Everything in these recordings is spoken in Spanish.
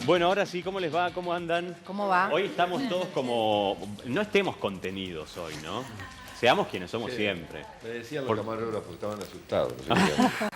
Bueno, ahora sí, ¿cómo les va? ¿Cómo andan? ¿Cómo va? Hoy estamos todos como... No estemos contenidos hoy, ¿no? Seamos quienes somos siempre. Me decían los camarógrafos, estaban asustados. No,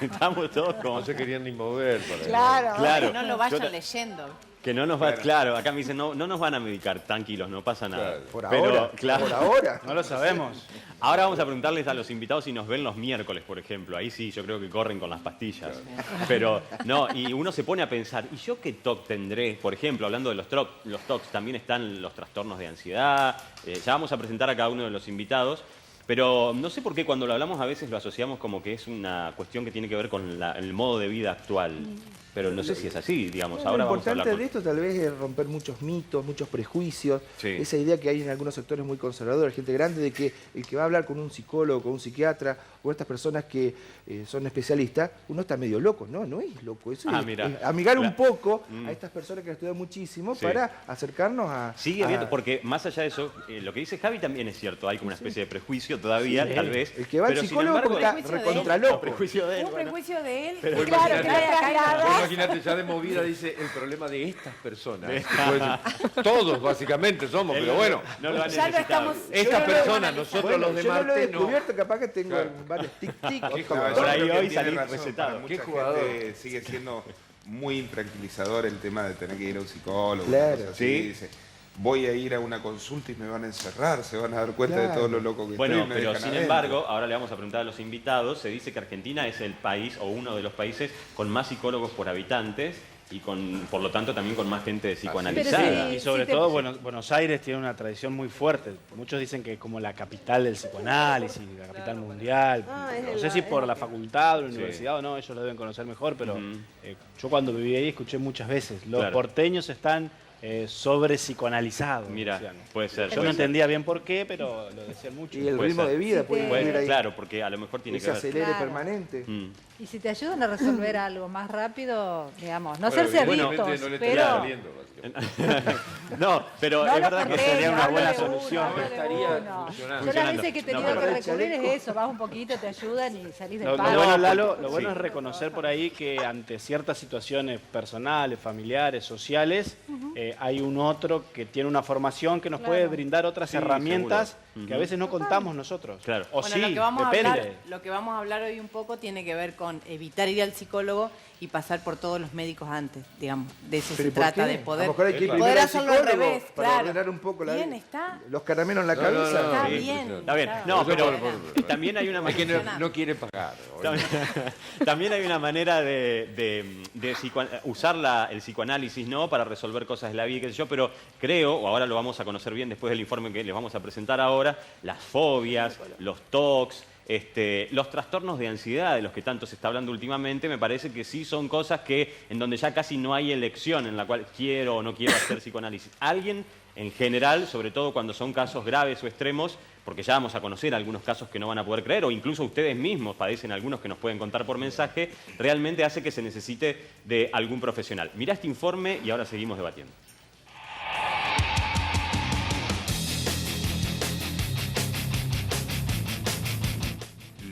Estamos todos como... no se querían ni mover. Claro. Que no lo vayan leyendo. Que no nos va... Claro, acá me dicen, no nos van a medicar, tranquilos, no pasa nada. Claro. Por ahora, por ahora. No lo sabemos. Ahora vamos a preguntarles a los invitados si nos ven los miércoles, por ejemplo. Ahí sí, yo creo que corren con las pastillas. Pero, no, y uno se pone a pensar, ¿y yo qué TOC tendré? Por ejemplo, hablando de los TOCs, también están los trastornos de ansiedad. Ya vamos a presentar a cada uno de los invitados. Pero no sé por qué cuando lo hablamos a veces lo asociamos como que es una cuestión que tiene que ver con el modo de vida actual. Pero no sé si es así, digamos. Bueno, Ahora lo vamos a importante hablar de esto tal vez es romper muchos mitos, muchos prejuicios, Sí. esa idea que hay en algunos sectores muy conservadores, gente grande, de que el que va a hablar con un psicólogo, con un psiquiatra, o estas personas que son especialistas, uno está medio loco. No, no es loco, eso es, mira. es amigar un poco Mm. a estas personas que estudian muchísimo Sí. para acercarnos a... Sigue habiendo, porque más allá de eso, lo que dice Javi también es cierto, hay como una especie de prejuicio todavía, Sí. tal vez. El que va al pero sin psicólogo embargo, porque está prejuicio de recontra él. loco. prejuicio de él, Un bueno. prejuicio de él. Pero Claro, que imagínate- la trasladás. Imagínate, ya de movida dice el problema de estas personas. Puede decir, todos básicamente somos, pero bueno. No lo han Ya lo necesitado. estamos- Estas Yo no lo personas, analizo. nosotros Bueno, los de yo no lo he Marte no. descubierto, capaz que tengo Claro. varios tic-tic. Por ahí Yo creo hoy que salí tiene razón, recetado. para mucha ¿Qué jugador? gente sigue siendo muy intranquilizador el tema de tener que ir a un psicólogo. Claro. cosas así. Sí. Dice, voy a ir a una consulta y me van a encerrar, se van a dar cuenta de Claro. todo lo loco que Bueno, estoy. y me pero dejan sin adentro. embargo, ahora le vamos a preguntar a los invitados, se dice que Argentina es el país o uno de los países con más psicólogos por habitantes y por lo tanto también con más gente psicoanalizada. Pero sí. Y sobre te- todo Buenos Aires tiene una tradición muy fuerte. Muchos dicen que es como la capital del psicoanálisis, la capital mundial. No sé si por la facultad o la universidad o no, ellos lo deben conocer mejor, pero yo cuando viví ahí escuché muchas veces. Los Claro. porteños están sobre psicoanalizados. Mira, decían. puede ser. Yo puede no ser. entendía bien por qué, pero lo decían mucho. Y el Puede ritmo ser. de vida Sí, puede Bueno, vivir ahí. claro, porque a lo mejor tiene Ese que ver. acelere Claro. permanente. Y si te ayudan a resolver algo más rápido, digamos, no Bueno, ser evidentemente cerditos, no le pero... estaría saliendo, básicamente. No, pero No es lo verdad que cortés, sería una hablo buena de uno, solución. hablo de Estaría uno. funcionando. Yo las veces que he tenido No, que pero- recurrir es eso, vas un poquito, te ayudan y salís del Lo palo. bueno, Lalo, lo bueno Sí. es reconocer por ahí que ante ciertas situaciones personales, familiares, sociales, hay un otro que tiene una formación que nos Claro. puede brindar otras Sí, herramientas seguro. que a veces no contamos nosotros. Claro. O Bueno, sí, lo que vamos depende. a hablar, lo que vamos a hablar hoy un poco tiene que ver con evitar ir al psicólogo y pasar por todos los médicos antes, digamos. De eso ¿Pero se y por trata, qué? de A lo poder, mejor hay que ir poder primero al hacerlo al psicólogo revés, para claro. ordenar un poco Bien, está. los caramelos en la No, cabeza. no, Está sí, bien. sí, Está bien. Está No, bien. pero también hay una Hay que manera... no quiere pagar. También hay una manera de usar el psicoanálisis, ¿no? Para resolver cosas de la vida, qué sé yo, pero creo, o ahora lo vamos a conocer bien después del informe que les vamos a presentar ahora, las fobias, los TOCs, los trastornos de ansiedad de los que tanto se está hablando últimamente, me parece que sí son cosas que en donde ya casi no hay elección en la cual quiero o no quiero hacer psicoanálisis. Alguien, en general, sobre todo cuando son casos graves o extremos, porque ya vamos a conocer algunos casos que no van a poder creer, o incluso ustedes mismos padecen algunos que nos pueden contar por mensaje, realmente hace que se necesite de algún profesional. Mirá este informe y ahora seguimos debatiendo.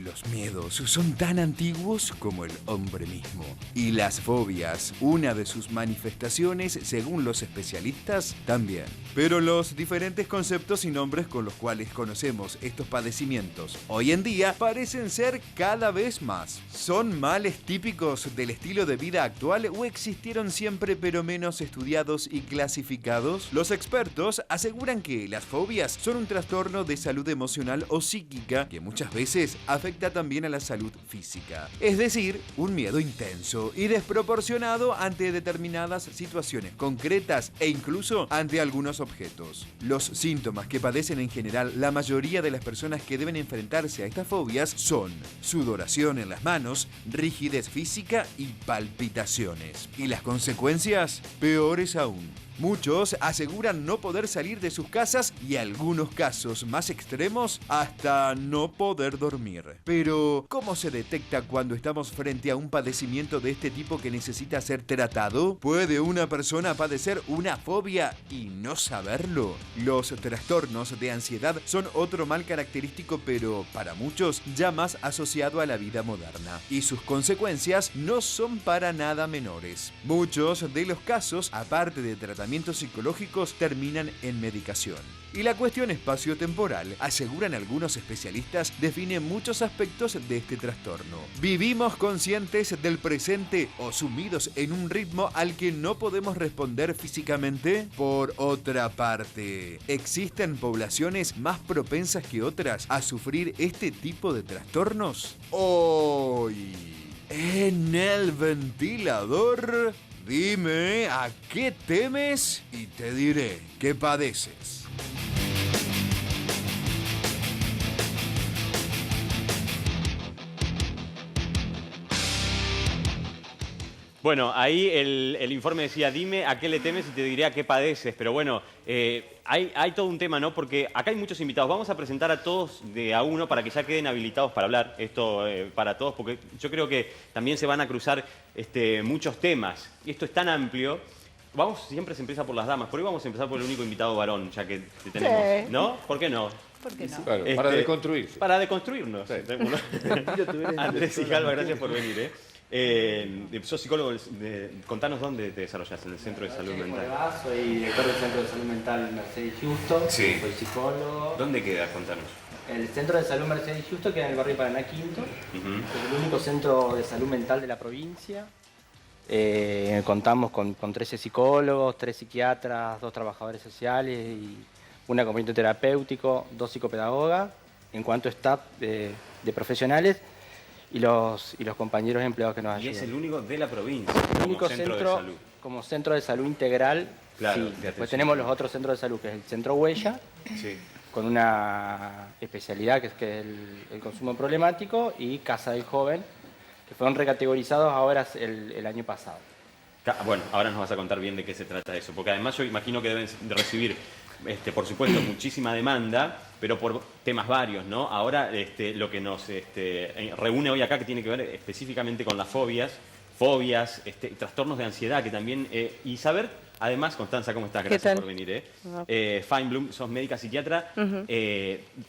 Los miedos son tan antiguos como el hombre mismo. Y las fobias, una de sus manifestaciones, según los especialistas, también. Pero los diferentes conceptos y nombres con los cuales conocemos estos padecimientos hoy en día parecen ser cada vez más. ¿Son males típicos del estilo de vida actual o existieron siempre pero menos estudiados y clasificados? Los expertos aseguran que las fobias son un trastorno de salud emocional o psíquica que muchas veces afecta también a la salud física. Es decir, un miedo intenso y desproporcionado ante determinadas situaciones concretas e incluso ante algunos objetos. Los síntomas que padecen en general la mayoría de las personas que deben enfrentarse a estas fobias son sudoración en las manos, rigidez física y palpitaciones. Y las consecuencias, peores aún. Muchos aseguran no poder salir de sus casas y algunos casos más extremos hasta no poder dormir. Pero, ¿cómo se detecta cuando estamos frente a un padecimiento de este tipo que necesita ser tratado? ¿Puede una persona padecer una fobia y no saberlo? Los trastornos de ansiedad son otro mal característico, pero para muchos ya más asociado a la vida moderna. Y sus consecuencias no son para nada menores. Muchos de los casos, aparte de tratamientos psicológicos, terminan en medicación. Y la cuestión espaciotemporal, aseguran algunos especialistas, define muchos aspectos de este trastorno. ¿Vivimos conscientes del presente o sumidos en un ritmo al que no podemos responder físicamente? Por otra parte, ¿existen poblaciones más propensas que otras a sufrir este tipo de trastornos? Hoy, en el ventilador, dime a qué temes y te diré qué padeces. Bueno, ahí el informe decía, dime a qué le temes y te diré a qué padeces. Pero bueno, hay todo un tema, ¿no? Porque acá hay muchos invitados. Vamos a presentar a todos de a uno para que ya queden habilitados para hablar. Esto para todos, porque yo creo que también se van a cruzar muchos temas. Y esto es tan amplio. Siempre se empieza por las damas. Por hoy vamos a empezar por el único invitado varón, ya que tenemos. Sí. ¿No? ¿Por qué no? ¿Por qué no? Claro, para deconstruirse. Para deconstruirnos. Sí. Andrés y Galva, gracias por venir. Sos psicólogo, contanos dónde te desarrollás, en el Centro de Salud Mental. Soy director del Centro de Salud Mental Mercedes Justo, Sí. soy psicólogo. ¿Dónde queda? Contanos. El Centro de Salud Mercedes Justo queda en el barrio Paraná Quinto, es el único centro de salud mental de la provincia. Contamos con 13 psicólogos, 3 psiquiatras, 2 trabajadores sociales y un acompañamiento terapéutico, 2 psicopedagogas. En cuanto a staff de profesionales, y los compañeros empleados que nos Y ayudan. es el único de la provincia, El como único centro de centro salud. como centro de salud integral. Claro, sí. de Después atención. tenemos los otros centros de salud, que es el Centro Huella, Sí. con una especialidad que es el consumo problemático, y Casa del Joven, que fueron recategorizados ahora el año pasado. Bueno, ahora nos vas a contar bien de qué se trata eso, porque además yo imagino que deben de recibir, por supuesto, muchísima demanda, pero por temas varios, ¿no? Ahora lo que nos reúne hoy acá, que tiene que ver específicamente con las fobias, trastornos de ansiedad, que también, y saber, además, Constanza, ¿cómo estás? Gracias por venir. Feinblum, sos médica psiquiatra,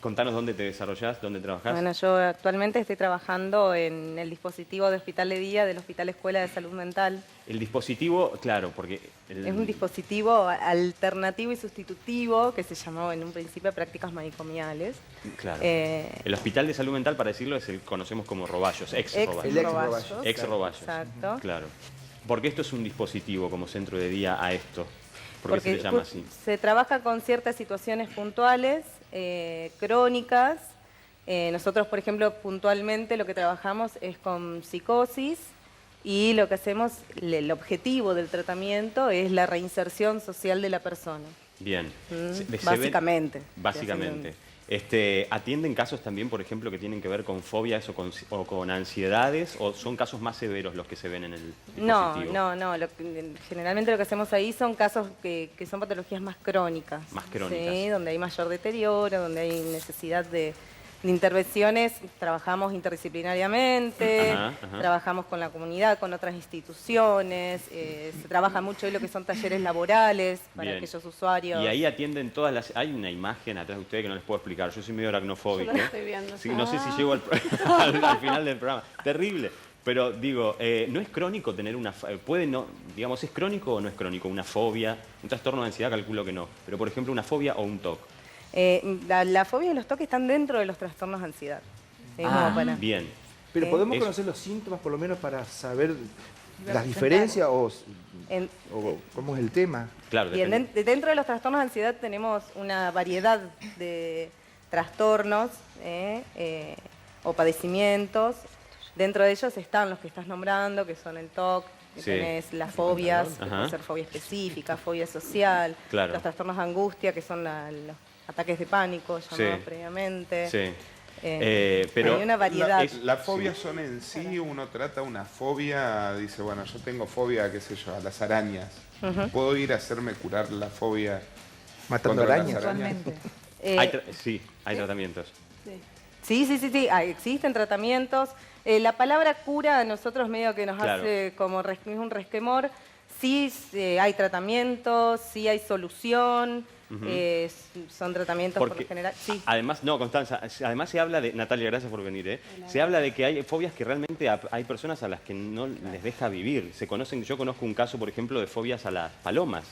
contanos dónde te desarrollás, dónde trabajás. Bueno, yo actualmente estoy trabajando en el dispositivo de hospital de día del Hospital Escuela de Salud Mental. El dispositivo, claro, porque... Es un dispositivo alternativo y sustitutivo que se llamó en un principio prácticas manicomiales. Claro. El Hospital de Salud Mental, para decirlo, es conocemos como Roballos, ex-Roballos. Ex-Roballos. Exacto. Claro. ¿Por qué esto es un dispositivo como centro de día a esto? ¿Por qué Porque se le llama así? se trabaja con ciertas situaciones puntuales, crónicas. Nosotros, por ejemplo, puntualmente lo que trabajamos es con psicosis, y lo que hacemos, el objetivo del tratamiento es la reinserción social de la persona. Bien. Básicamente. Básicamente. ¿Atienden casos también, por ejemplo, que tienen que ver con fobias o con ansiedades, o son casos más severos los que se ven en el dispositivo? No. Generalmente lo que hacemos ahí son casos que son patologías más crónicas. Más crónicas. Sí, donde hay mayor deterioro, donde hay necesidad de intervenciones. Trabajamos interdisciplinariamente, trabajamos con la comunidad, con otras instituciones, se trabaja mucho hoy lo que son talleres laborales para aquellos usuarios. Y ahí atienden todas las... Hay una imagen atrás de ustedes que no les puedo explicar, yo soy medio aracnofóbico. Yo lo estoy viendo. Sí, no sé si llego al final del programa. Terrible. Pero digo, ¿no es crónico tener una... digamos, ¿es crónico o no es crónico? Una fobia, un trastorno de ansiedad, calculo que no. Pero, por ejemplo, una fobia o un TOC. La fobia y los toques están dentro de los trastornos de ansiedad. Bien. Pero podemos conocer los síntomas por lo menos para saber las diferencias o cómo es el tema. Claro. Bien, dentro de los trastornos de ansiedad tenemos una variedad de trastornos o padecimientos. Dentro de ellos están los que estás nombrando, que son el TOC, que tenés las fobias, que puede ser fobia específica, fobia social, los trastornos de angustia, que son los ataques de pánico llamados previamente. Pero hay una variedad. ¿Las fobias son en sí? Uno trata una fobia, dice, bueno, yo tengo fobia, qué sé yo, a las arañas. ¿Puedo ir a hacerme curar la fobia Matando contra arañas. las Actualmente. sí, hay tratamientos. Sí, existen tratamientos. La palabra cura a nosotros medio que nos hace como un resquemor. Sí, hay tratamientos, sí hay solución. Son tratamientos por lo general. Sí. Además, no, Constanza, además se habla de, Natalia, gracias por venir, se habla de que hay fobias que realmente hay personas a las que no les deja vivir. Yo conozco un caso, por ejemplo, de fobias a las palomas.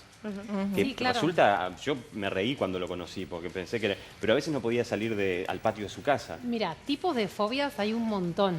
Que Sí, claro. resulta, yo me reí cuando lo conocí, porque pensé que pero a veces no podía salir al patio de su casa. Mira, tipos de fobias hay un montón.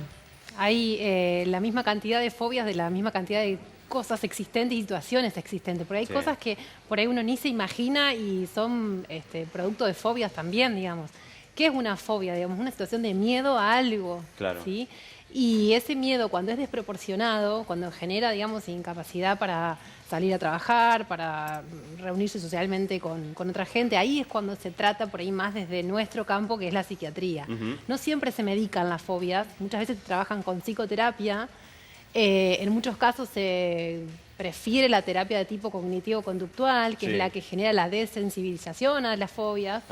Hay la misma cantidad de fobias de la misma cantidad de cosas existentes y situaciones existentes, porque hay cosas que por ahí uno ni se imagina y son producto de fobias también, digamos. ¿Qué es una fobia? Digamos, una situación de miedo a algo, Claro. ¿sí? Y ese miedo, cuando es desproporcionado, cuando genera, digamos, incapacidad para salir a trabajar, para reunirse socialmente con otra gente, ahí es cuando se trata por ahí más desde nuestro campo, que es la psiquiatría. No siempre se medican las fobias, muchas veces se trabajan con psicoterapia. En muchos casos se prefiere la terapia de tipo cognitivo-conductual, que es la que genera la desensibilización a las fobias.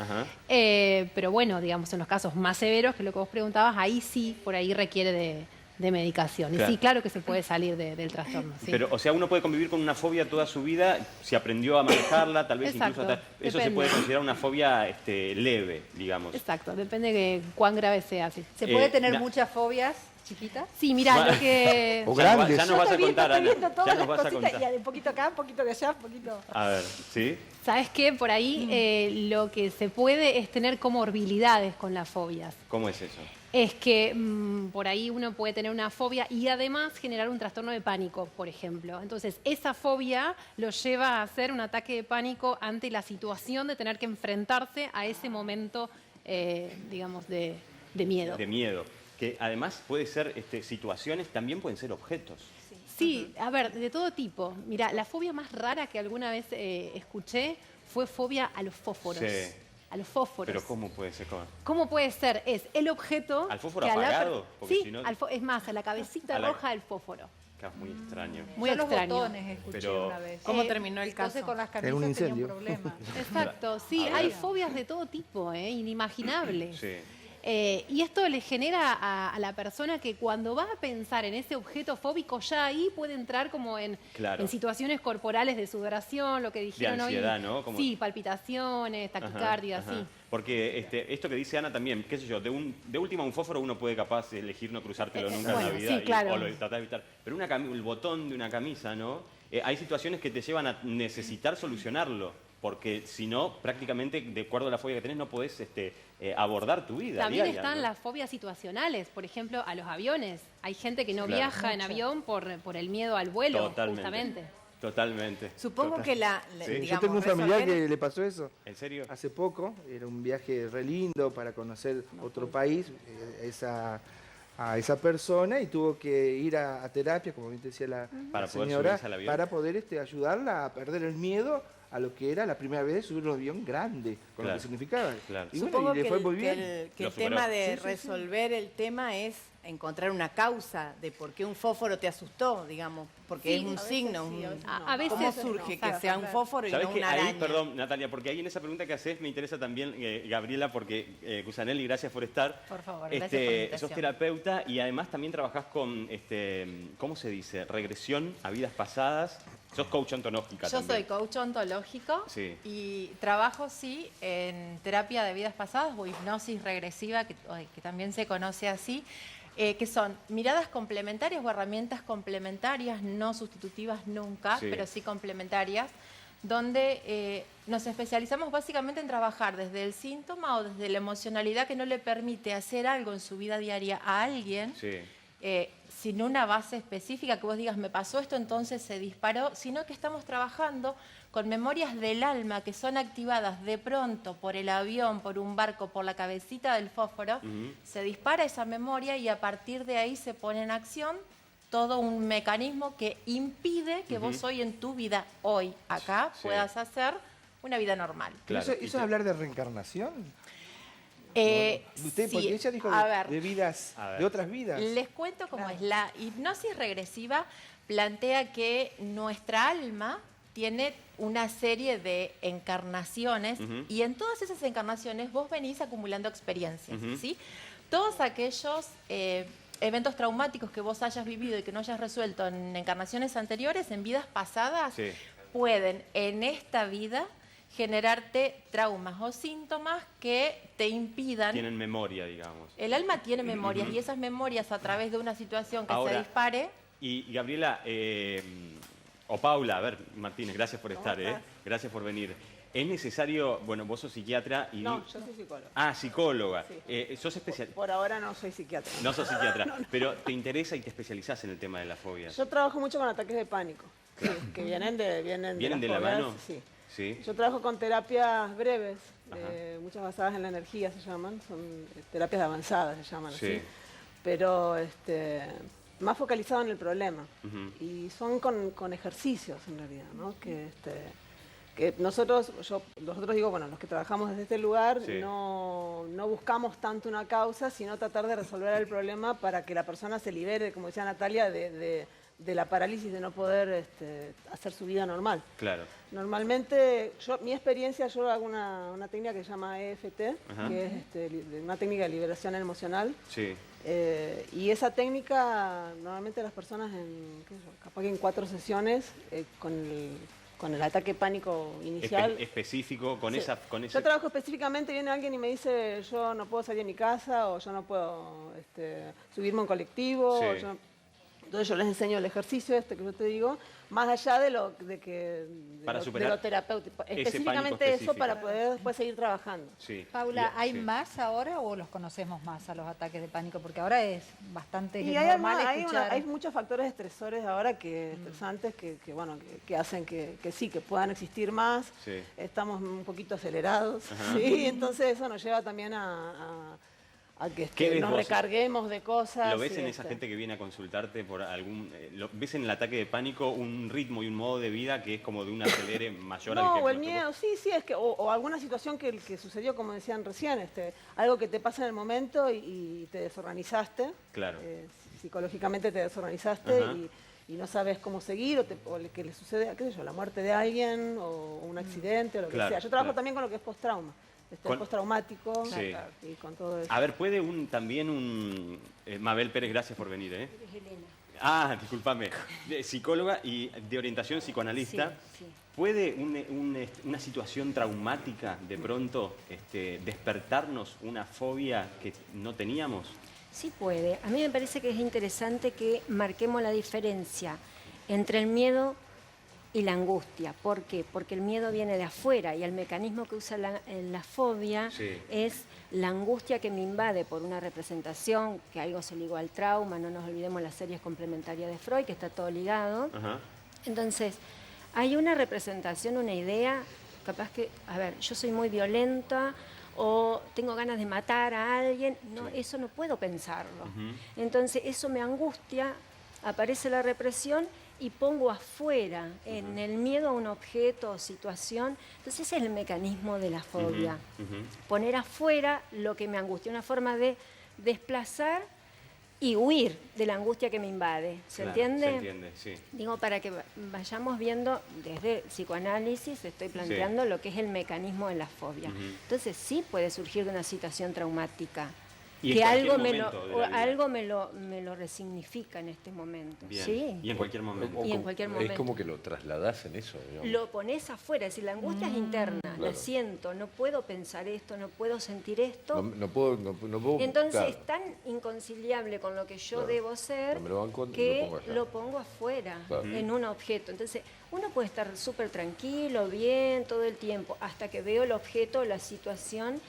Pero bueno, digamos, en los casos más severos, que es lo que vos preguntabas, ahí sí, por ahí requiere de medicación. Y sí, claro que se puede salir del trastorno. Sí. Pero, o sea, uno puede convivir con una fobia toda su vida, si aprendió a manejarla, tal vez Exacto, incluso eso se depende. puede considerar una fobia leve, digamos. Exacto, depende de cuán grave sea. Sí. ¿Se puede tener mira- muchas fobias chiquitas? Sí, mirá, lo que... O grandes. Ya nos vas a contar, Estoy Ana. viendo Ya todas nos las vas a cositas, contar. y un poquito acá, un poquito de allá, un poquito... A ver, ¿sí? ¿Sabes qué? Por ahí lo que se puede es tener comorbilidades con las fobias. ¿Cómo es eso? Es que por ahí uno puede tener una fobia y además generar un trastorno de pánico, por ejemplo. Entonces, esa fobia lo lleva a hacer un ataque de pánico ante la situación de tener que enfrentarse a ese momento, digamos, de miedo. De miedo. Que además puede ser situaciones, también pueden ser objetos. Sí, a ver, de todo tipo. Mira, la fobia más rara que alguna vez escuché fue fobia a los fósforos. Sí. A los fósforos. Pero ¿cómo puede ser? ¿Cómo puede ser? Es el objeto... ¿Al fósforo que a la apagado? Porque Sí, si no- es más, a la cabecita A la- roja del fósforo. Es muy extraño. Muy Yo extraño. los botones escuché Pero- una vez. ¿Cómo terminó el Entonces caso? con las Era un camisas tenía un incendio. problema. Exacto, sí, hay fobias de todo tipo, inimaginables. Sí. Y esto le genera a la persona que cuando va a pensar en ese objeto fóbico, ya ahí puede entrar como en situaciones corporales de sudoración, lo que dijeron hoy. De ansiedad, ¿no? Como- Sí, palpitaciones, taquicardia, Ajá. sí. Porque esto que dice Ana también, qué sé yo, de última un fósforo uno puede capaz de elegir no cruzártelo nunca en bueno, la vida sí, claro. o lo tratar de evitar. Pero el botón de una camisa, ¿no? Hay situaciones que te llevan a necesitar solucionarlo, porque si no, prácticamente, de acuerdo a la fobia que tenés, no podés abordar tu vida También diaria, están ¿no? las fobias situacionales, por ejemplo, a los aviones. Hay gente que no Claro. viaja en avión por el miedo al vuelo, Totalmente. justamente. Totalmente. Supongo que Sí. digamos, Yo tengo un familiar resolver- que le pasó eso. ¿En serio? Hace poco, era un viaje re lindo para conocer otro país, a esa persona, y tuvo que ir a terapia, como bien decía la Para poder señora, subirse al avión. para poder ayudarla a perder el miedo a lo que era la primera vez de subir un avión grande, con Claro. lo que significaba. Claro. Y Supongo bueno, y le que fue el, muy que bien. el- que Lo el tema superó. de Sí, sí, sí. resolver el tema es encontrar una causa de por qué un fósforo te asustó, digamos, porque Sí, es un a veces signo. sí, a veces no. A veces ¿Cómo no, surge que claro, sea un claro. fósforo y ¿Sabes no que una ahí, araña? perdón, Natalia, porque ahí en esa pregunta que haces me interesa también, Gabriela, porque Cusanelli, gracias por estar. Por favor, gracias por la invitación. Sos terapeuta y además también trabajás con, ¿cómo se dice? Regresión a vidas pasadas. Sos coach ontológica Yo también. soy coach ontológico Sí. y trabajo, sí, en terapia de vidas pasadas o hipnosis regresiva, que también se conoce así, que son miradas complementarias o herramientas complementarias, no sustitutivas nunca, Sí. pero sí complementarias, donde nos especializamos básicamente en trabajar desde el síntoma o desde la emocionalidad que no le permite hacer algo en su vida diaria a alguien. Sí. Sin una base específica que vos digas, me pasó esto, entonces se disparó, sino que estamos trabajando con memorias del alma que son activadas de pronto por el avión, por un barco, por la cabecita del fósforo, se dispara esa memoria y a partir de ahí se pone en acción todo un mecanismo que impide que vos hoy en tu vida, hoy, acá, Sí. puedas hacer una vida normal. Claro. ¿Eso es hablar de reencarnación? Usted, porque sí, ella dijo a ver. de vidas, de otras vidas. Les cuento cómo es. La hipnosis regresiva plantea que nuestra alma tiene una serie de encarnaciones y en todas esas encarnaciones vos venís acumulando experiencias, ¿sí? Todos aquellos eventos traumáticos que vos hayas vivido y que no hayas resuelto en encarnaciones anteriores, en vidas pasadas, pueden en esta vida generarte traumas o síntomas que te impidan... Tienen memoria, digamos. El alma tiene memorias y esas memorias a través de una situación que se dispare... Y Gabriela, o Paula, a ver, Martínez, gracias por estar, gracias por venir. Es necesario, bueno, vos sos psiquiatra y... No, yo soy psicóloga. Ah, psicóloga. Sí. ¿Sos especialista? Por ahora no soy psiquiatra. No sos psiquiatra, pero te interesa y te especializás en el tema de las fobias. Yo trabajo mucho con ataques de pánico, sí, que vienen de la fobias, mano? Sí. Sí. Yo trabajo con terapias breves, muchas basadas en la energía se llaman, son terapias avanzadas se llaman así, pero más focalizado en el problema. Y son con ejercicios en realidad, ¿no? Que nosotros digo, bueno, los que trabajamos desde este lugar no buscamos tanto una causa, sino tratar de resolver el problema para que la persona se libere, como decía Natalia, de la parálisis de no poder hacer su vida normal. Claro. Normalmente, mi experiencia, yo hago una técnica que se llama EFT, que es una técnica de liberación emocional. Sí. Y esa técnica, normalmente las personas, capaz que en 4 sesiones, con el ataque pánico inicial. Específico, con esa... Yo trabajo específicamente, viene alguien y me dice, yo no puedo salir de mi casa, o yo no puedo subirme a un colectivo, entonces yo les enseño el ejercicio que yo te digo, más allá de lo terapéutico, específicamente eso para poder después seguir trabajando. Paula, ¿hay más ahora o los conocemos más a los ataques de pánico? Porque ahora es bastante normal escuchar. Hay muchos factores estresores ahora estresantes que hacen que puedan existir más. Estamos un poquito acelerados, entonces eso nos lleva también a que nos recarguemos de cosas. ¿Lo ves en esa gente que viene a consultarte por algún... ¿Ves en el ataque de pánico un ritmo y un modo de vida que es como de un acelere mayor al que... No, o el miedo, sí, es que... O alguna situación que sucedió, como decían recién, algo que te pasa en el momento y te desorganizaste. Claro. Psicológicamente te desorganizaste y no sabes cómo seguir, o que le sucede, qué sé yo, la muerte de alguien, o un accidente, o lo que sea. Yo trabajo también con lo que es post-trauma. Postraumático y con todo eso. A ver, ¿puede Mabel Pérez, gracias por venir, Ah, discúlpame. Psicóloga y de orientación psicoanalista. ¿Puede una situación traumática de pronto despertarnos una fobia que no teníamos? Sí puede. A mí me parece que es interesante que marquemos la diferencia entre el miedo y la angustia. ¿Por qué? Porque el miedo viene de afuera y el mecanismo que usa la fobia es la angustia que me invade por una representación, que algo se ligó al trauma, no nos olvidemos las series complementarias de Freud, que está todo ligado. Entonces, hay una representación, una idea, capaz que, a ver, yo soy muy violenta o tengo ganas de matar a alguien, no, eso no puedo pensarlo. Entonces, eso me angustia, aparece la represión y pongo afuera, en el miedo a un objeto o situación. Entonces ese es el mecanismo de la fobia. Poner afuera lo que me angustia, una forma de desplazar y huir de la angustia que me invade. ¿Se entiende? Se entiende, sí. Digo, para que vayamos viendo, desde psicoanálisis estoy planteando lo que es el mecanismo de la fobia. Entonces sí puede surgir de una situación traumática. Que algo me lo resignifica en este momento. Sí. Y en cualquier momento. Y en cualquier momento. Es como que lo trasladás en eso, digamos. Lo pones afuera, es decir, la angustia es interna, la siento, no puedo pensar esto, no puedo sentir esto. No puedo. Entonces es tan inconciliable con lo que yo debo ser que lo pongo afuera, en un objeto. Entonces uno puede estar súper tranquilo, bien, todo el tiempo, hasta que veo el objeto, la situación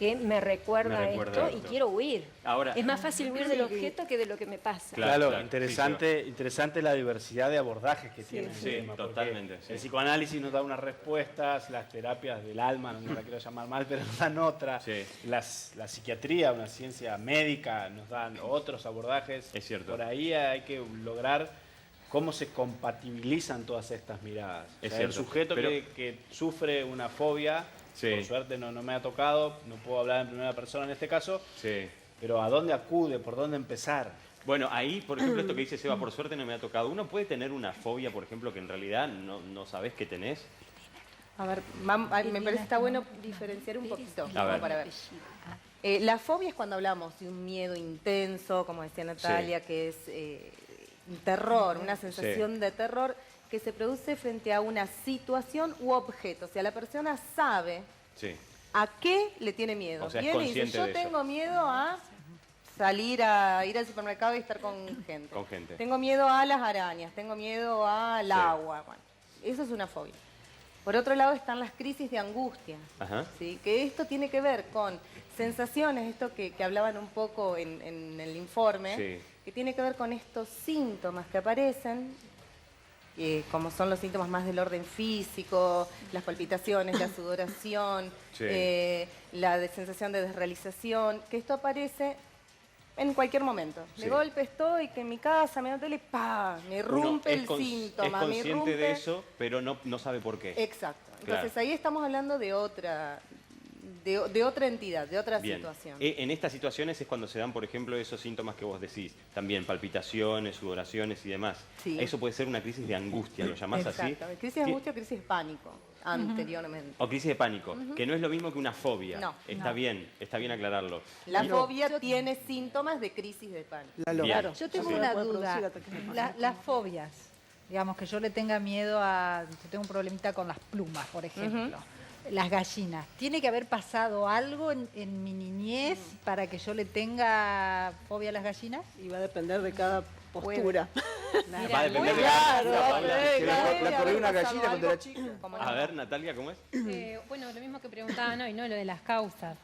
que me recuerda esto y quiero huir. Ahora, es más fácil huir del objeto que de lo que me pasa. Claro, interesante la diversidad de abordajes que tiene. Sí, totalmente. El psicoanálisis nos da unas respuestas, las terapias del alma, no la quiero llamar mal, pero nos dan otras. La psiquiatría, una ciencia médica, nos dan otros abordajes. Es cierto. Por ahí hay que lograr cómo se compatibilizan todas estas miradas. El sujeto que sufre una fobia Sí. Por suerte no me ha tocado, no puedo hablar en primera persona en este caso. Sí. Pero ¿a dónde acude? ¿Por dónde empezar? Bueno, ahí, por ejemplo, esto que dice Seba, por suerte no me ha tocado. Uno puede tener una fobia, por ejemplo, que en realidad no sabés que tenés. A ver, me parece que está bueno diferenciar un poquito. A ver. Para ver. La fobia es cuando hablamos de un miedo intenso, como decía Natalia, Sí. que es un terror, una sensación de terror que se produce frente a una situación u objeto. O sea, la persona sabe Sí. a qué le tiene miedo. O sea, es Viene y dice, consciente yo de eso. tengo miedo a salir a ir al supermercado y estar con gente. Con gente. Tengo miedo a las arañas, tengo miedo al Sí. agua. Bueno, eso es una fobia. Por otro lado están las crisis de angustia, Ajá. ¿sí? Que esto tiene que ver con sensaciones, esto que hablaban un poco en el informe, Sí. que tiene que ver con estos síntomas que aparecen, como son los síntomas más del orden físico, las palpitaciones, la sudoración, Sí. la sensación de desrealización, que esto aparece en cualquier momento. Sí. De golpe estoy que en mi casa, me da tele, ¡pa! Me irrumpe el síntoma. Es me consciente de irrumpe- eso, pero no sabe por qué. Exacto. Claro. Entonces ahí estamos hablando de otra entidad, de otra Bien. situación. En estas situaciones es cuando se dan, por ejemplo, esos síntomas que vos decís. También palpitaciones, sudoraciones y demás. Sí. Eso puede ser una crisis de angustia, ¿lo llamás así? Exactamente. Crisis de angustia o crisis de pánico, anteriormente. O crisis de pánico, que no es lo mismo que una fobia. No. Está No. bien aclararlo. La Y- fobia tiene síntomas de crisis de pánico. Bien. Claro. Yo tengo Sí. una Puede duda. producir ataques de pánico. Las fobias, digamos que yo le tenga miedo a... Yo tengo un problemita con las plumas, por ejemplo. Las gallinas. ¿Tiene que haber pasado algo en mi niñez para que yo le tenga fobia a las gallinas? Y va a depender de cada postura. Va a depender de Claro, cada Paula. La corrió una gallina cuando era chica. A ver, Natalia, ¿cómo es? Bueno, lo mismo que preguntaban hoy, ¿no? Lo de las causas.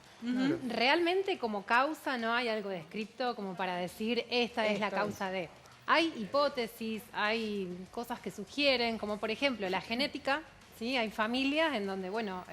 Realmente como causa no hay algo descrito como para decir esta es la causa de. Hay hipótesis, hay cosas que sugieren, como por ejemplo la genética, ¿sí? Hay familias en donde, bueno,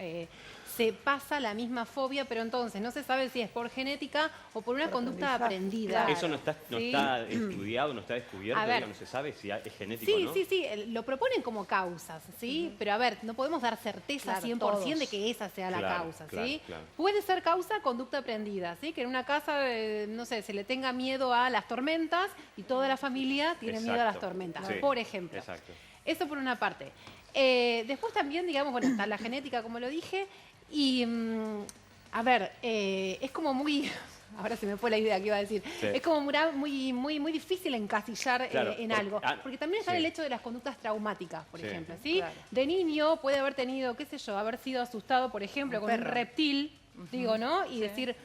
se pasa la misma fobia, pero entonces no se sabe si es por genética o por una conducta aprendida. Eso no está ¿sí? estudiado, no está descubierto, A ver. digo, no se sabe si es genético Sí, o no. sí, lo proponen como causas, ¿sí? Pero a ver, no podemos dar certeza Claro, 100% todos. de que esa sea la Claro, causa, claro, ¿sí? claro. Puede ser causa conducta aprendida, ¿sí? Que en una casa, no sé, se le tenga miedo a las tormentas y toda la familia tiene miedo a las Exacto. tormentas, Sí, por ejemplo. Exacto. Eso por una parte. Después también, digamos, bueno, está la genética, como lo dije, y, a ver, es como muy... Ahora se me fue la idea que iba a decir. Sí. Es como muy difícil encasillar Claro, en porque- algo. Porque también está sí. el hecho de las conductas traumáticas, por Sí. ejemplo. ¿sí? Claro. De niño puede haber tenido, qué sé yo, haber sido asustado, por ejemplo, con un perro. reptil, digo, ¿no? Y decir,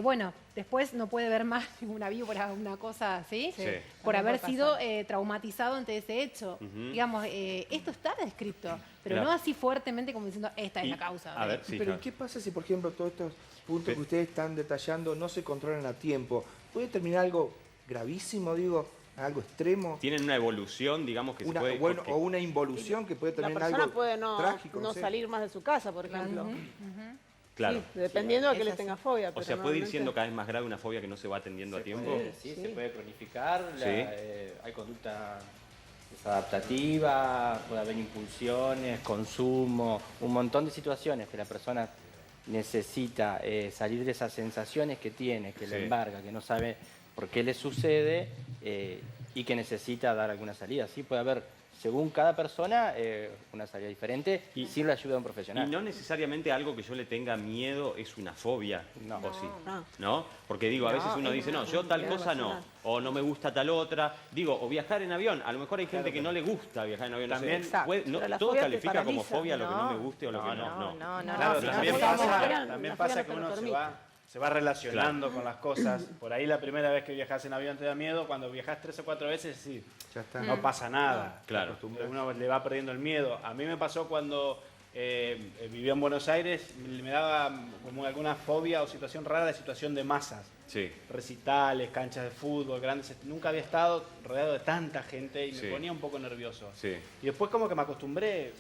bueno, después no puede ver más ninguna víbora, una cosa así, Sí. por También haber puede sido pasar. traumatizado ante ese hecho. Ujú. Digamos, esto está descrito, pero Claro. no así fuertemente como diciendo, esta es Y- la causa. a ver, sí, Pero claro. ¿qué pasa si, por ejemplo, todos estos puntos Pe- que ustedes están detallando no se controlan a tiempo? ¿Puede terminar algo gravísimo, digo, algo extremo? Tienen una evolución, digamos, que se puede... Bueno, porque- o una involución que puede La terminar persona algo puede no trágico. no sé. salir más de su casa, por ejemplo. Claro. Sí, dependiendo de que le tenga fobia. O pero sea, puede ir normalmente- siendo cada vez más grave una fobia que no se va atendiendo a tiempo. Sí, se puede cronificar, Sí. hay conducta desadaptativa, puede haber impulsiones, consumo, un montón de situaciones que la persona necesita salir de esas sensaciones que tiene, que Sí. le embarga, que no sabe por qué le sucede y que necesita dar alguna salida. Sí, puede haber, según cada persona, una salida diferente y sin la ayuda de un Y profesional. no necesariamente algo que yo le tenga miedo es una fobia, No. ¿o sí? No. ¿No? Porque digo, a veces uno dice, no, yo tal cosa no, o no me gusta tal otra. Digo, o viajar en avión, a lo mejor hay gente que no le gusta viajar en avión. No sé, También- Pero la todo fobia te califica como paraliza. fobia lo que no me No. guste o lo que no. No, Claro, si también no pasa, podemos también la pasa fobia que no te uno lo se permite. se va relacionando con las cosas. Por ahí la primera vez que viajas en avión te da miedo, cuando viajas 3 o 4 veces, sí, Ya está. no pasa nada. Claro. Uno le va perdiendo el miedo. A mí me pasó cuando vivía en Buenos Aires, me daba como alguna fobia o situación rara de situación de masas. Sí. Recitales, canchas de fútbol, grandes. Nunca había estado rodeado de tanta gente y Sí. me ponía un poco nervioso. Sí. Y después como que me acostumbré,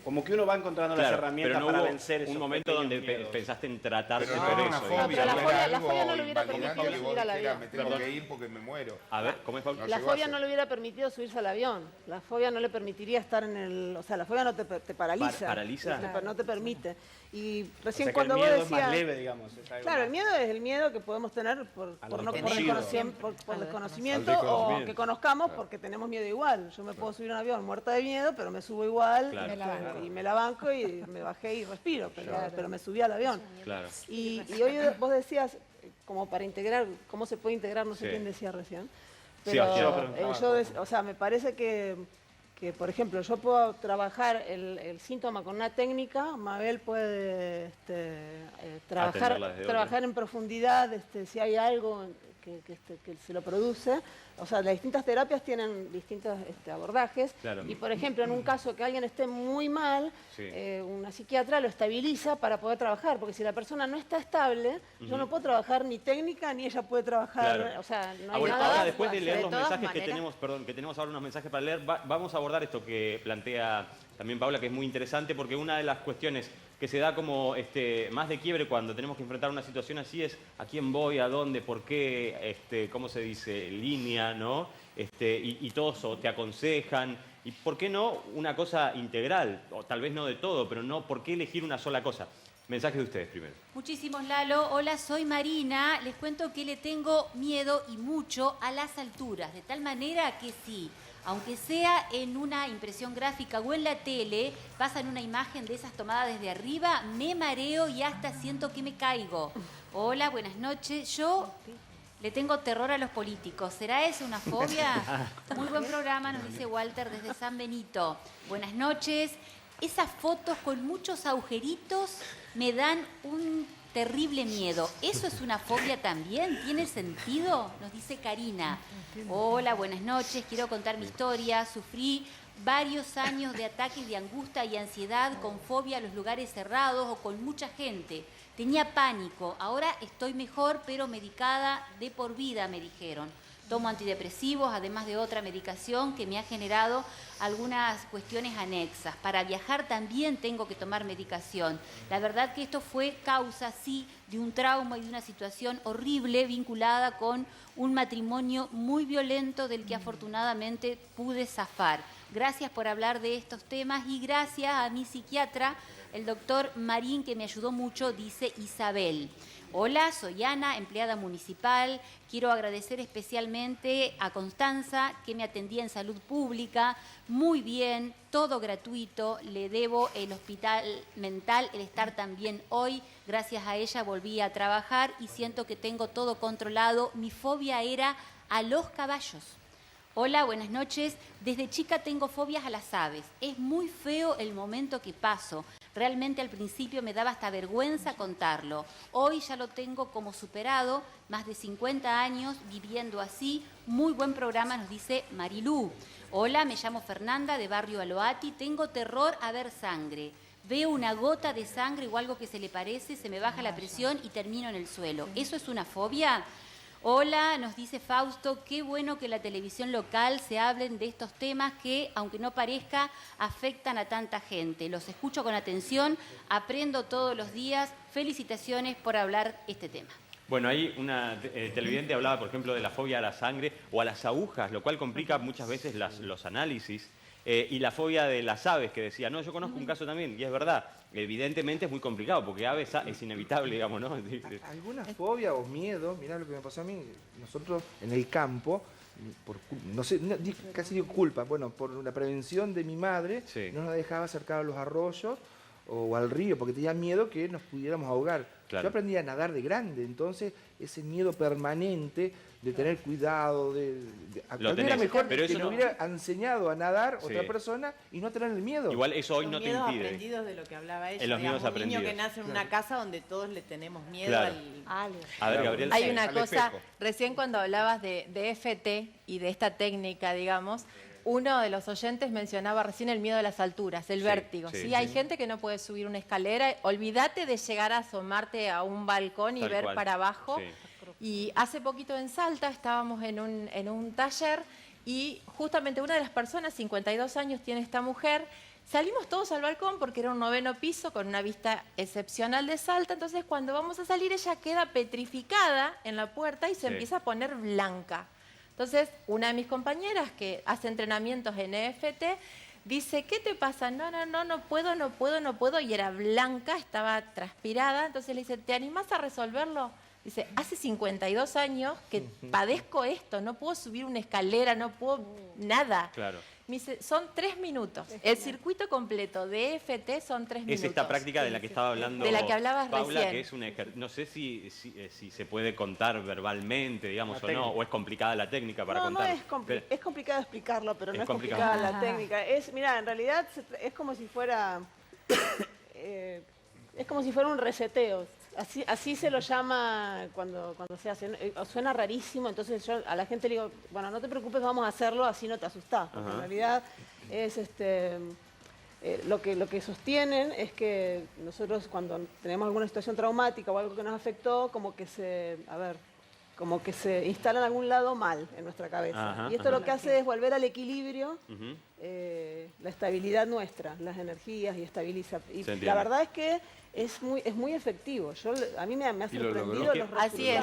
como que uno va encontrando las herramientas pero no para hubo vencer esos un momento donde miedos. pensaste en tratar de Pero superar no, una eso. fobia, pero la no fobia- era la algo fobia no le hubiera invalidante permitido que vos subir al dijeras, avión. me tengo que ir porque me muero. A ver, ¿cómo es, Pablo? No La llegó a fobia ser. no le hubiera permitido subirse al avión. La fobia no le permitiría estar en el... O sea, la fobia no te paraliza. ¿Paraliza? No te permite. Y O recién sea, que cuando el vos miedo decías... es más leve, digamos. Es algo Claro, más- el miedo es el miedo que podemos tener por desconocimiento o que conozcamos porque tenemos miedo igual. Yo me puedo subir a un avión muerta de miedo, pero me subo igual y me la banco y me bajé y respiro, pero me subí al avión. Claro. Y hoy vos decías, como para integrar, ¿cómo se puede integrar? No sé Sí. quién decía recién. Sí, Pero yo preguntaba o sea, me parece que, por ejemplo, yo puedo trabajar el síntoma con una técnica, Mabel puede Atenderla desde trabajar en profundidad si hay algo que se lo produce. O sea, las distintas terapias tienen distintos abordajes. Claro. Y, por ejemplo, en un caso que alguien esté muy mal, Sí. una psiquiatra lo estabiliza para poder trabajar. Porque si la persona no está estable, yo no puedo trabajar ni técnica, ni ella puede trabajar. Claro. O sea, no hay Bueno, nada. ahora después de leer De los todas mensajes que maneras- tenemos, perdón, que tenemos ahora unos mensajes para leer, vamos a abordar esto que plantea también Paula, que es muy interesante, porque una de las cuestiones que se da como más de quiebre cuando tenemos que enfrentar una situación así es a quién voy, a dónde, por qué, cómo se dice, línea, ¿no? Y todos te aconsejan. Y por qué no una cosa integral, o tal vez no de todo, pero no, ¿por qué elegir una sola cosa? Mensajes de ustedes primero. Muchísimos, Lalo. Hola, soy Marina. Les cuento que le tengo miedo y mucho a las alturas, de tal manera que sí, aunque sea en una impresión gráfica o en la tele, pasan una imagen de esas tomadas desde arriba, me mareo y hasta siento que me caigo. Hola, buenas noches. Yo le tengo terror a los políticos. ¿Será eso una fobia? Muy buen programa, nos dice Walter desde San Benito. Buenas noches. Esas fotos con muchos agujeritos me dan un terrible miedo. ¿Eso es una fobia también? ¿Tiene sentido? Nos dice Karina. Hola, buenas noches. Quiero contar mi historia. Sufrí varios años de ataques de angustia y ansiedad con fobia a los lugares cerrados o con mucha gente. Tenía pánico. Ahora estoy mejor, pero medicada de por vida, me dijeron. Tomo antidepresivos, además de otra medicación que me ha generado algunas cuestiones anexas. Para viajar también tengo que tomar medicación. La verdad que esto fue causa, sí, de un trauma y de una situación horrible vinculada con un matrimonio muy violento del que afortunadamente pude zafar. Gracias por hablar de estos temas y gracias a mi psiquiatra, el doctor Marín, que me ayudó mucho, dice Isabel. Hola, soy Ana, empleada municipal. Quiero agradecer especialmente a Constanza, que me atendía en salud pública. Muy bien, todo gratuito. Le debo el hospital mental, el estar también hoy. Gracias a ella volví a trabajar y siento que tengo todo controlado. Mi fobia era a los caballos. Hola, buenas noches. Desde chica tengo fobias a las aves. Es muy feo el momento que paso. Realmente al principio me daba hasta vergüenza contarlo. Hoy ya lo tengo como superado, más de 50 años viviendo así. Muy buen programa, nos dice Marilú. Hola, me llamo Fernanda, de Barrio Aloati. Tengo terror a ver sangre. Veo una gota de sangre o algo que se le parece, se me baja la presión y termino en el suelo. ¿Eso es una fobia? Hola, nos dice Fausto, qué bueno que en la televisión local se hablen de estos temas que, aunque no parezca, afectan a tanta gente. Los escucho con atención, aprendo todos los días. Felicitaciones por hablar este tema. Bueno, ahí una televidente hablaba, por ejemplo, de la fobia a la sangre o a las agujas, lo cual complica muchas veces los análisis. Y la fobia de las aves, que decía, no, yo conozco un caso también, y es verdad, evidentemente es muy complicado, porque aves es inevitable, digamos, ¿no? ¿Alguna fobia o miedo? Mirá lo que me pasó a mí, nosotros en el campo, no sé, casi digo culpa, bueno, por la prevención de mi madre, Sí. no nos dejaba acercar a los arroyos o al río, porque tenía miedo que nos pudiéramos ahogar. Claro. Yo aprendí a nadar de grande, entonces ese miedo permanente de tener cuidado, Lo era tenés, mejor pero que eso me no- hubiera enseñado a nadar Sí. otra persona y no tener el miedo. Igual eso hoy Son no te miedos impide. aprendidos de lo que hablaba ella. En los miedos digamos, un niño que aprendidos. nace en una casa donde todos le tenemos miedo Claro. A ver, Gabriel. Hay una Al cosa, espejo. recién cuando hablabas de FT y de esta técnica, digamos, uno de los oyentes mencionaba recién el miedo a las alturas, el Sí, vértigo. sí, Sí, hay sí. gente que no puede subir una escalera. Olvídate de llegar a asomarte a un balcón y Tal ver cual. para abajo. Sí. Y hace poquito en Salta estábamos en un taller y justamente una de las personas, 52 años tiene esta mujer, Salimos todos al balcón porque era un 9º piso con una vista excepcional de Salta. Entonces, cuando vamos a salir, ella queda petrificada en la puerta y se empieza a poner blanca. Entonces, una de mis compañeras que hace entrenamientos en EFT dice, ¿qué te pasa? No puedo. Y era blanca, estaba transpirada. Entonces le dice, ¿te animás a resolverlo? Dice, hace 52 años que padezco esto, no puedo subir una escalera, no puedo nada. Claro. Me dice, son 3 minutos. El circuito completo de EFT son 3 minutos. Es esta práctica de la que estaba hablando de la que hablabas Paula, recién. que es un no sé si se puede contar verbalmente, digamos, o no, o es complicada la técnica para contar. Es complicado explicarlo, pero no es complicado. complicada la técnica. Mira, en realidad es como si fuera un reseteo. Así se lo llama cuando se hace. Suena rarísimo, entonces yo a la gente le digo, bueno, no te preocupes, vamos a hacerlo, así no te asustás. Porque en realidad es lo que sostienen es que nosotros cuando tenemos alguna situación traumática o algo que nos afectó, como que se instala en algún lado mal en nuestra cabeza. Y esto lo que hace es volver al equilibrio, la estabilidad nuestra, las energías y estabiliza. Y la verdad es que es muy efectivo. A mí me ha sorprendido los resultados. Así es.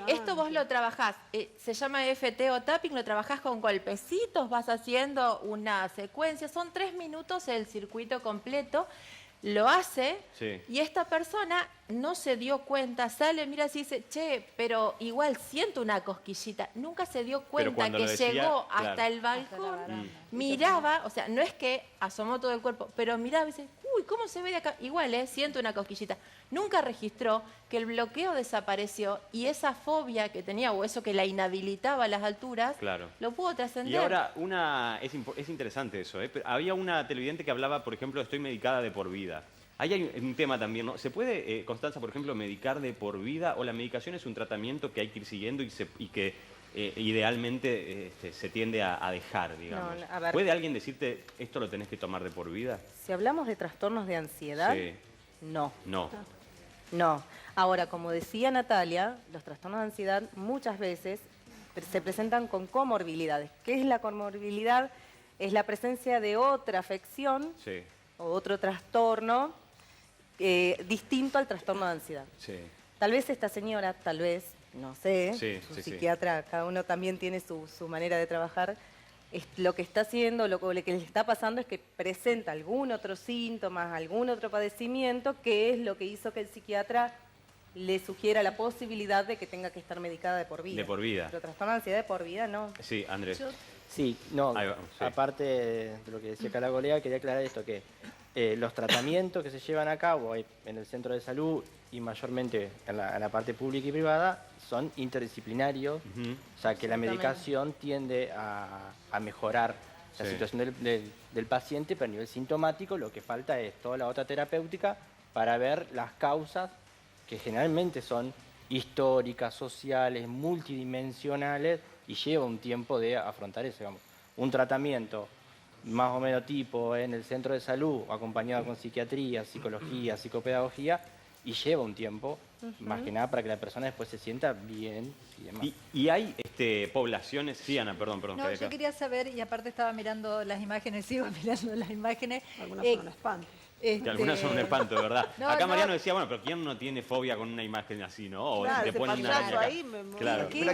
Esto vos lo trabajás, se llama EFT o tapping, lo trabajás con golpecitos, vas haciendo una secuencia, son 3 minutos el circuito completo. Lo hace y esta persona no se dio cuenta, sale, mira así y dice, che, pero igual siento una cosquillita. Nunca se dio cuenta que llegó hasta el balcón, miraba, o sea, no es que asomó todo el cuerpo, pero miraba y dice, uy, ¿cómo se ve de acá? Igual, siento una cosquillita. Nunca registró que el bloqueo desapareció y esa fobia que tenía, o eso que la inhabilitaba a las alturas, lo pudo trascender. Y ahora, es interesante eso, pero había una televidente que hablaba, por ejemplo, estoy medicada de por vida. Ahí hay un tema también, ¿no? ¿Se puede, Constanza, por ejemplo, medicar de por vida o la medicación es un tratamiento que hay que ir siguiendo y que idealmente se tiende a dejar, digamos? No, a ver. ¿Puede alguien decirte esto lo tenés que tomar de por vida? Si hablamos de trastornos de ansiedad, no. Ahora, como decía Natalia, los trastornos de ansiedad muchas veces se presentan con comorbilidades. ¿Qué es la comorbilidad? Es la presencia de otra afección o otro trastorno distinto al trastorno de ansiedad. Tal vez esta señora, no sé, su psiquiatra, cada uno también tiene su manera de trabajar, lo que está haciendo, lo que le está pasando es que presenta algún otro síntoma, algún otro padecimiento, que es lo que hizo que el psiquiatra le sugiera la posibilidad de que tenga que estar medicada de por vida. De por vida. Pero trastorno de ansiedad de por vida, no. Sí, Andrés. Aparte de lo que decía acá la colega, quería aclarar esto, que los tratamientos que se llevan a cabo en el centro de salud y mayormente en la parte pública y privada son interdisciplinarios, o sea que la medicación tiende a mejorar la situación del paciente, pero a nivel sintomático lo que falta es toda la otra terapéutica para ver las causas que generalmente son históricas, sociales, multidimensionales y lleva un tiempo de afrontar eso, digamos. Un tratamiento más o menos tipo en el centro de salud, acompañado con psiquiatría, psicología, psicopedagogía, y lleva un tiempo, más que nada para que la persona después se sienta bien y demás. ¿Y hay poblaciones? Sí, Ana, perdón. No, yo quería saber, y aparte estaba mirando las imágenes, sigo mirando las imágenes. Algunas son un espanto. Que algunas son un espanto, de verdad. Acá Mariano decía, bueno, pero ¿quién no tiene fobia con una imagen así, no? O claro, si te ponen una araña ahí claro. Pero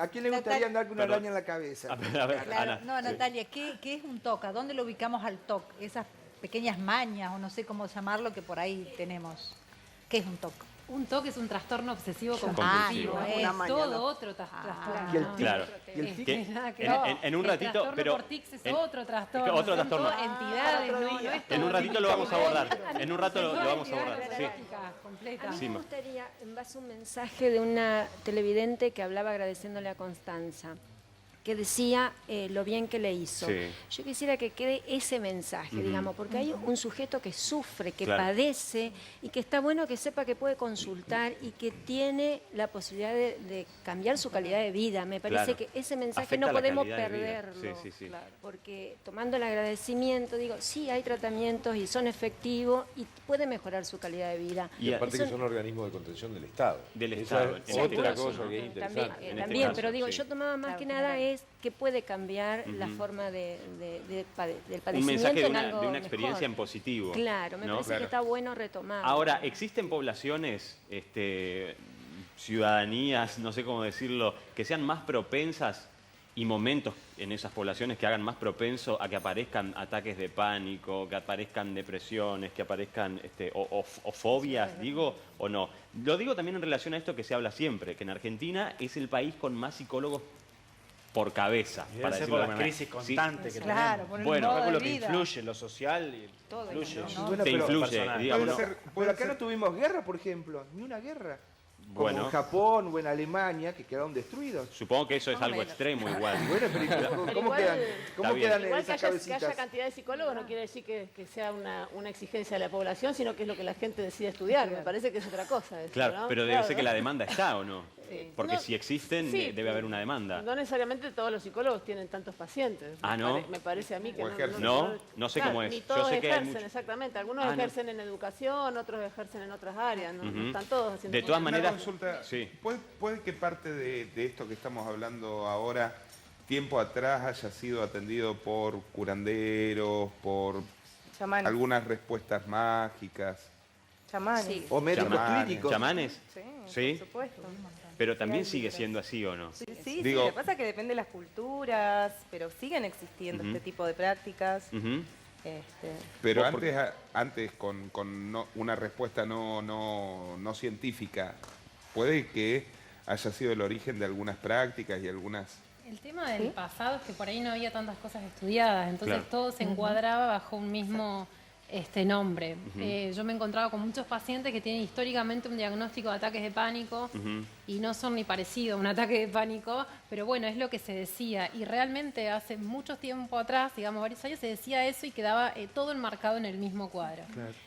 ¿a quién le gustaría andar con una araña en la cabeza? A ver, claro, Ana. no, Natalia, ¿qué es un TOC? ¿A dónde lo ubicamos al TOC? Esas pequeñas mañas, o no sé cómo llamarlo, que por ahí tenemos. ¿Qué es un TOC? Un TOC es un trastorno obsesivo compulsivo. Es todo otro trastorno. ¿Y el tic? Claro. ¿Y el tic? En un ratito, el trastorno pero por tics es otro trastorno. Otro Son trastorno. todas entidades, no es todo En un ratito lo vamos a abordar. típico. En un rato lo vamos a abordar. Sí. Completa. A mí me gustaría, en base a un mensaje de una televidente que hablaba agradeciéndole a Constanza, que decía lo bien que le hizo. Yo quisiera que quede ese mensaje, digamos, porque hay un sujeto que sufre, que padece, y que está bueno que sepa que puede consultar y que tiene la posibilidad de cambiar su calidad de vida. Me parece que ese mensaje Afecta no la podemos calidad de vida. perderlo. Sí. Porque tomando el agradecimiento, digo, sí hay tratamientos y son efectivos y puede mejorar su calidad de vida. Y aparte que son organismos de contención del Estado. Del Esa Estado. Es otra cosa que es interesante. También, pero digo, yo tomaba más que nada qué puede cambiar la forma del padecimiento Un mensaje en algo de una experiencia mejor. en positivo. Claro, me parece que está bueno retomar. Ahora, ¿existen poblaciones, ciudadanías, no sé cómo decirlo, que sean más propensas y momentos en esas poblaciones que hagan más propenso a que aparezcan ataques de pánico, que aparezcan depresiones, que aparezcan o fobias, digo, o no? Lo digo también en relación a esto que se habla siempre, que en Argentina es el país con más psicólogos por cabeza, Y debe para ser decirlo por de la alguna crisis manera. constante ¿Sí? que Claro, tenemos. por el Bueno, modo Algo de lo que vida. influye, lo social, Todo influye. eso, ¿no? Bueno, Te pero- influye, personal. digamos, Pero, ¿no? pero acá no tuvimos guerra, por ejemplo, ni una guerra. Como Bueno. en Japón o en Alemania, que quedaron destruidos. Supongo que eso es Más o algo menos. extremo igual. Bueno, pero ¿cómo, Pero cómo igual- quedan, cómo Está bien. quedan Igual que esas haya cabecitas? cantidad de psicólogos no quiere decir que sea una exigencia de la población, sino que es lo que la gente decide estudiar. Me parece que es otra cosa. Eso, Claro, ¿no? pero debe Claro, ser que la demanda está, ¿o no? Sí. Porque No, si existen, sí, debe haber una demanda. No necesariamente todos los psicólogos tienen tantos pacientes. Ah, ¿no? Me parece a mí que O no. ejercen. No sé Claro, cómo es. Ni Yo todos sé que hay ejercen, mucho- exactamente. Algunos Ah, no. ejercen en educación, otros ejercen en otras áreas. No, Ujú. no están todos haciendo De todas cosas. maneras- Una consulta, sí. ¿puede que parte de esto que estamos hablando ahora, tiempo atrás, haya sido atendido por curanderos, por Chamanes. algunas respuestas mágicas? Chamanes. Sí. O médicos Chamanes. clínicos. ¿Chamanes? Sí, Sí. por supuesto. Pero también Sí, sigue sí. siendo así, ¿o no? Sí, sí, Digo- lo que pasa es que depende de las culturas, pero siguen existiendo Ujú. este tipo de prácticas. Ujú. Pero Vos, porque- antes con una respuesta no científica, puede que haya sido el origen de algunas prácticas y algunas... El tema del pasado es que por ahí no había tantas cosas estudiadas, entonces Claro. todo se encuadraba bajo un mismo nombre. Ujú. Yo me encontraba con muchos pacientes que tienen históricamente un diagnóstico de ataques de pánico Ujú. y no son ni parecidos a un ataque de pánico, pero bueno, es lo que se decía. Y realmente hace mucho tiempo atrás, digamos varios años, se decía eso y quedaba todo enmarcado en el mismo cuadro.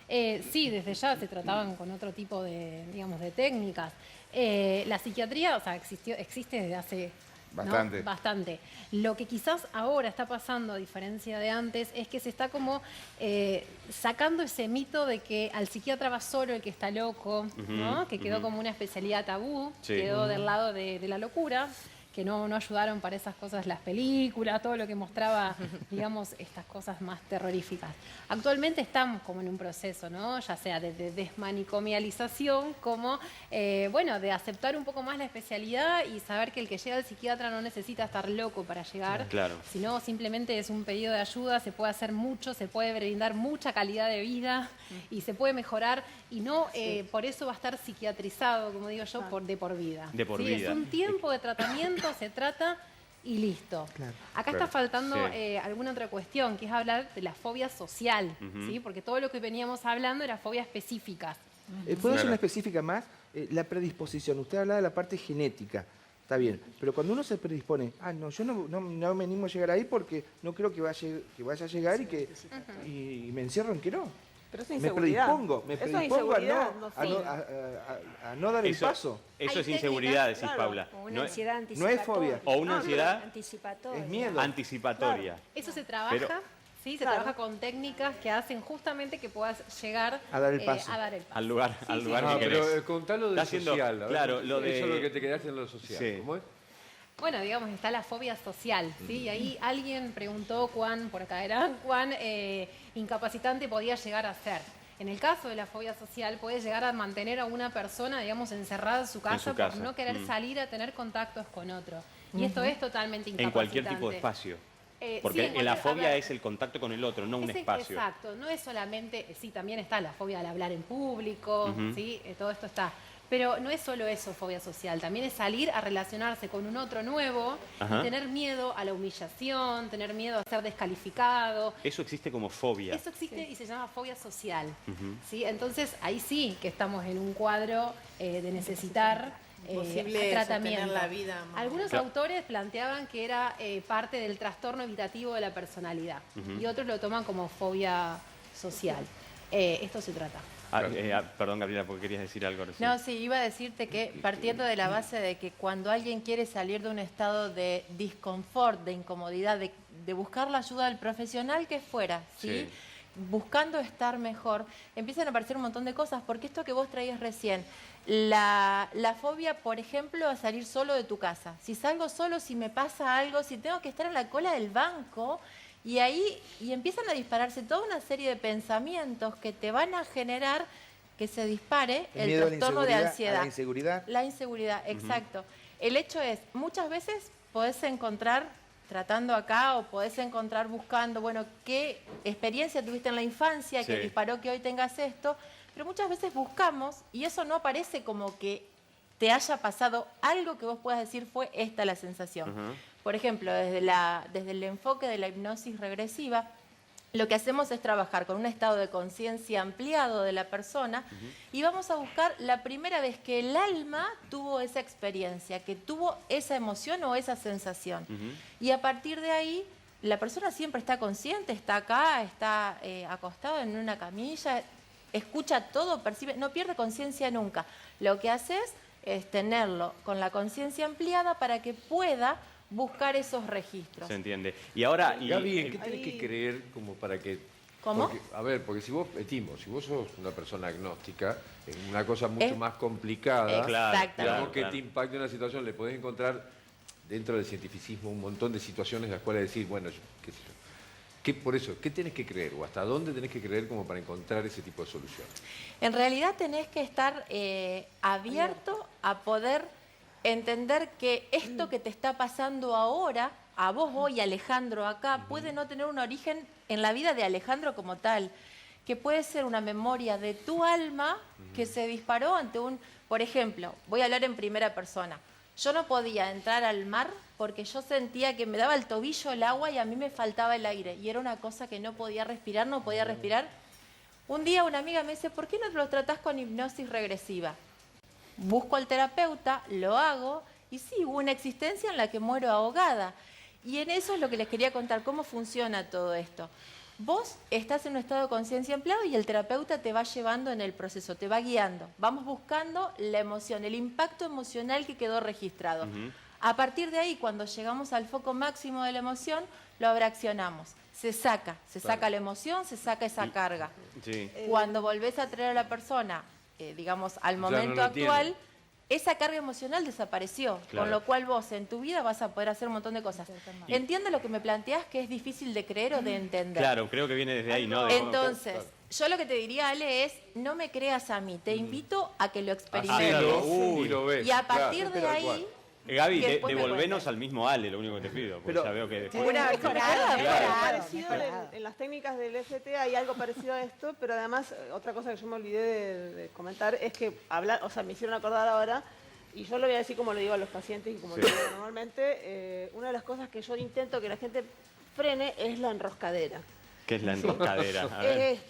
Sí, desde ya se trataban con otro tipo de, digamos, de técnicas. La psiquiatría, o sea, existe desde hace... ¿no? Bastante. Bastante. Lo que quizás ahora está pasando, a diferencia de antes, es que se está como sacando ese mito de que al psiquiatra va solo el que está loco, ¿no? Que quedó como una especialidad tabú, Sí. quedó del lado de la locura, que no ayudaron para esas cosas las películas, todo lo que mostraba, digamos, estas cosas más terroríficas. Actualmente estamos como en un proceso, ¿no? Ya sea de desmanicomialización, como, bueno, de aceptar un poco más la especialidad y saber que el que llega al psiquiatra no necesita estar loco para llegar, Claro. sino simplemente es un pedido de ayuda, se puede hacer mucho, se puede brindar mucha calidad de vida y se puede mejorar y no por eso va a estar psiquiatrizado, como digo yo, de por vida. De por Sí, vida. Es un tiempo de tratamiento, se trata y listo. Acá está faltando Sí. alguna otra cuestión, que es hablar de la fobia social, Ujú. ¿sí? Porque todo lo que veníamos hablando era fobias específicas. ¿Puedo hacer Claro. una específica más? La predisposición. Usted hablaba de la parte genética. Está bien. Pero cuando uno se predispone, no, yo no me animo a llegar ahí porque no creo que vaya a llegar y me encierro en que no. Pero es Me inseguridad. predispongo Eso es a inseguridad, no, no a no- fobia. a no dar el Eso- paso. Eso Hay es inseguridad, decís, técnicas, Paula. O una No es- ansiedad no anticipatoria. es fobia. O una ansiedad Anticipatoria. Es miedo. anticipatoria. Eso se trabaja, Pero- ¿sí? Se trabaja con técnicas que hacen justamente que puedas llegar A dar el paso. a dar el paso. Al lugar, al sí, lugar sí. que Ah, querés. pero contalo de Está lo haciendo- social. a ver, claro, lo de- Eso es lo que te quedaste en lo social. Sí. ¿Cómo es? Bueno, digamos, está la fobia social, ¿sí? Y ahí alguien preguntó cuán incapacitante podía llegar a ser. En el caso de la fobia social, puede llegar a mantener a una persona, digamos, encerrada en su casa, su casa. por no querer salir a tener contactos con otro. Y esto es totalmente incapacitante. En cualquier tipo de espacio. Porque sí, en la cualquier- a fobia ver, es el contacto con el otro, no un ese- espacio. Exacto, no es solamente, sí, también está la fobia al hablar en público, Ujú. ¿sí? Todo esto está. Pero no es solo eso, fobia social, también es salir a relacionarse con un otro nuevo, Ajá. y tener miedo a la humillación, tener miedo a ser descalificado. Eso existe como fobia. Eso existe y se llama fobia social. Ujú. ¿Sí? Entonces ahí sí que estamos en un cuadro de necesitar Imposible tratamiento. sostener la vida más. Algunos Claro. autores planteaban que era parte del trastorno evitativo de la personalidad Ujú. y otros lo toman como fobia social. Esto se trata. Perdón, Gabriela, porque querías decir algo recién. No, sí, iba a decirte que partiendo de la base de que cuando alguien quiere salir de un estado de disconfort, de incomodidad, de buscar la ayuda del profesional que fuera, ¿sí? Sí. buscando estar mejor, empiezan a aparecer un montón de cosas, porque esto que vos traías recién, la fobia, por ejemplo, a salir solo de tu casa. Si salgo solo, si me pasa algo, si tengo que estar en la cola del banco, y empiezan a dispararse toda una serie de pensamientos que te van a generar que se dispare el trastorno de ansiedad. ¿La inseguridad? La inseguridad, exacto. El hecho es, muchas veces podés encontrar, tratando acá, o podés encontrar buscando, bueno, qué experiencia tuviste en la infancia que disparó que hoy tengas esto, pero muchas veces buscamos y eso no aparece como que te haya pasado algo que vos puedas decir fue esta la sensación. Por ejemplo, desde el enfoque de la hipnosis regresiva, lo que hacemos es trabajar con un estado de conciencia ampliado de la persona y vamos a buscar la primera vez que el alma tuvo esa experiencia, que tuvo esa emoción o esa sensación. Y a partir de ahí, la persona siempre está consciente, está acá, está acostado en una camilla, escucha todo, percibe, no pierde conciencia nunca. Lo que haces es tenerlo con la conciencia ampliada para que pueda buscar esos registros. Se entiende. Y ahora... Gaby, ¿en qué tenés que creer como para que... ¿Cómo? Porque si vos sos una persona agnóstica, es una cosa mucho más complicada. Exactamente. Que te impacte una situación, le podés encontrar dentro del cientificismo un montón de situaciones en las cuales decir, bueno, qué sé yo. Por eso, ¿qué tenés que creer o hasta dónde tenés que creer como para encontrar ese tipo de solución? En realidad tenés que estar abierto a poder entender que esto que te está pasando ahora, a vos hoy, Alejandro, acá, puede no tener un origen en la vida de Alejandro como tal, que puede ser una memoria de tu alma que se disparó ante por ejemplo, voy a hablar en primera persona. Yo no podía entrar al mar porque yo sentía que me daba el tobillo el agua y a mí me faltaba el aire. Y era una cosa que no podía respirar, no podía respirar. Un día una amiga me dice, ¿por qué no lo tratás con hipnosis regresiva? Busco al terapeuta, lo hago y sí, hubo una existencia en la que muero ahogada. Y en eso es lo que les quería contar, cómo funciona todo esto. Vos estás en un estado de conciencia ampliado y el terapeuta te va llevando en el proceso, te va guiando. Vamos buscando la emoción, el impacto emocional que quedó registrado. A partir de ahí, cuando llegamos al foco máximo de la emoción, lo abraccionamos. Se saca la emoción, se saca esa carga. Cuando volvés a traer a la persona, digamos, al momento actual, esa carga emocional desapareció, con lo cual vos en tu vida vas a poder hacer un montón de cosas. Entiendo lo que me planteás, que es difícil de creer o de entender. Claro, creo que viene desde ahí, ¿no? Entonces, yo lo que te diría, Ale, es no me creas a mí, te invito a que lo experimentes. Y a partir de ahí... Gaby, devolvenos al mismo Ale, lo único que te pido, porque ya veo que... Parecido en las técnicas del EFT hay algo parecido a esto, pero además otra cosa que yo me olvidé de comentar es que me hicieron acordar ahora, y yo lo voy a decir como lo digo a los pacientes y como lo digo normalmente, una de las cosas que yo intento que la gente frene es la enroscadera. ¿Qué es la enroscadera?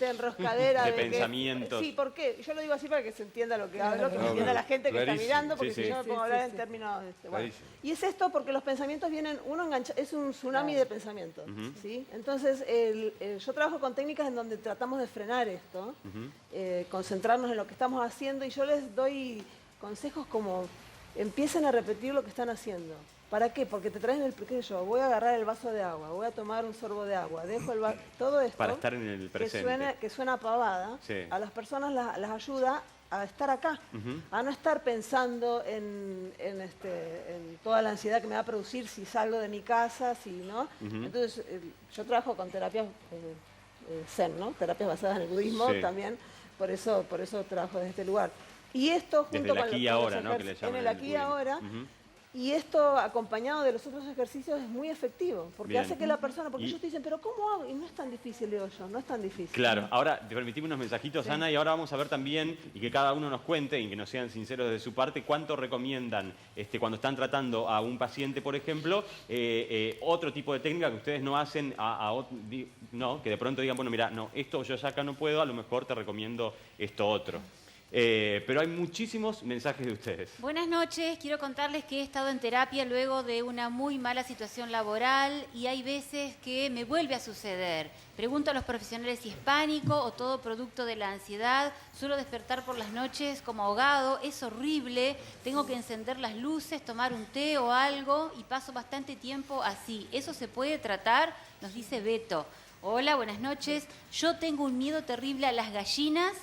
Enroscadera de pensamientos. Sí, ¿por qué? Yo lo digo así para que se entienda lo que hablo, que se entienda la gente que está mirando, porque si yo me pongo a hablar en términos... Bueno. Y es esto porque los pensamientos vienen, es un tsunami de pensamientos, ¿sí? Entonces, yo trabajo con técnicas en donde tratamos de frenar esto, concentrarnos en lo que estamos haciendo, y yo les doy consejos como empiecen a repetir lo que están haciendo. ¿Para qué? Porque te traen voy a agarrar el vaso de agua, voy a tomar un sorbo de agua, dejo el vaso, todo esto para estar en el presente. Que suena pavada, a las personas las ayuda a estar acá, a no estar pensando en toda la ansiedad que me va a producir si salgo de mi casa, si no. Entonces, yo trabajo con terapias zen, ¿no? Terapias basadas en el budismo también, por eso trabajo desde este lugar. Y esto junto con el aquí y ahora, ¿no? Que le llaman en el aquí y ahora. Y esto acompañado de los otros ejercicios es muy efectivo, porque hace que la persona, porque ellos te dicen, pero ¿cómo hago? Y no es tan difícil, digo yo, no es tan difícil. Claro, ahora te permitimos unos mensajitos, Ana, y ahora vamos a ver también, y que cada uno nos cuente, y que nos sean sinceros de su parte, cuánto recomiendan cuando están tratando a un paciente, por ejemplo, otro tipo de técnica que ustedes no hacen, que de pronto digan, bueno, mira, no, esto yo ya acá no puedo, a lo mejor te recomiendo esto otro. Pero hay muchísimos mensajes de ustedes. Buenas noches, quiero contarles que he estado en terapia luego de una muy mala situación laboral y hay veces que me vuelve a suceder. Pregunto a los profesionales si es pánico o todo producto de la ansiedad. Suelo despertar por las noches como ahogado, es horrible, tengo que encender las luces, tomar un té o algo y paso bastante tiempo así. ¿Eso se puede tratar? Nos dice Beto. Hola, buenas noches. Yo tengo un miedo terrible a las gallinas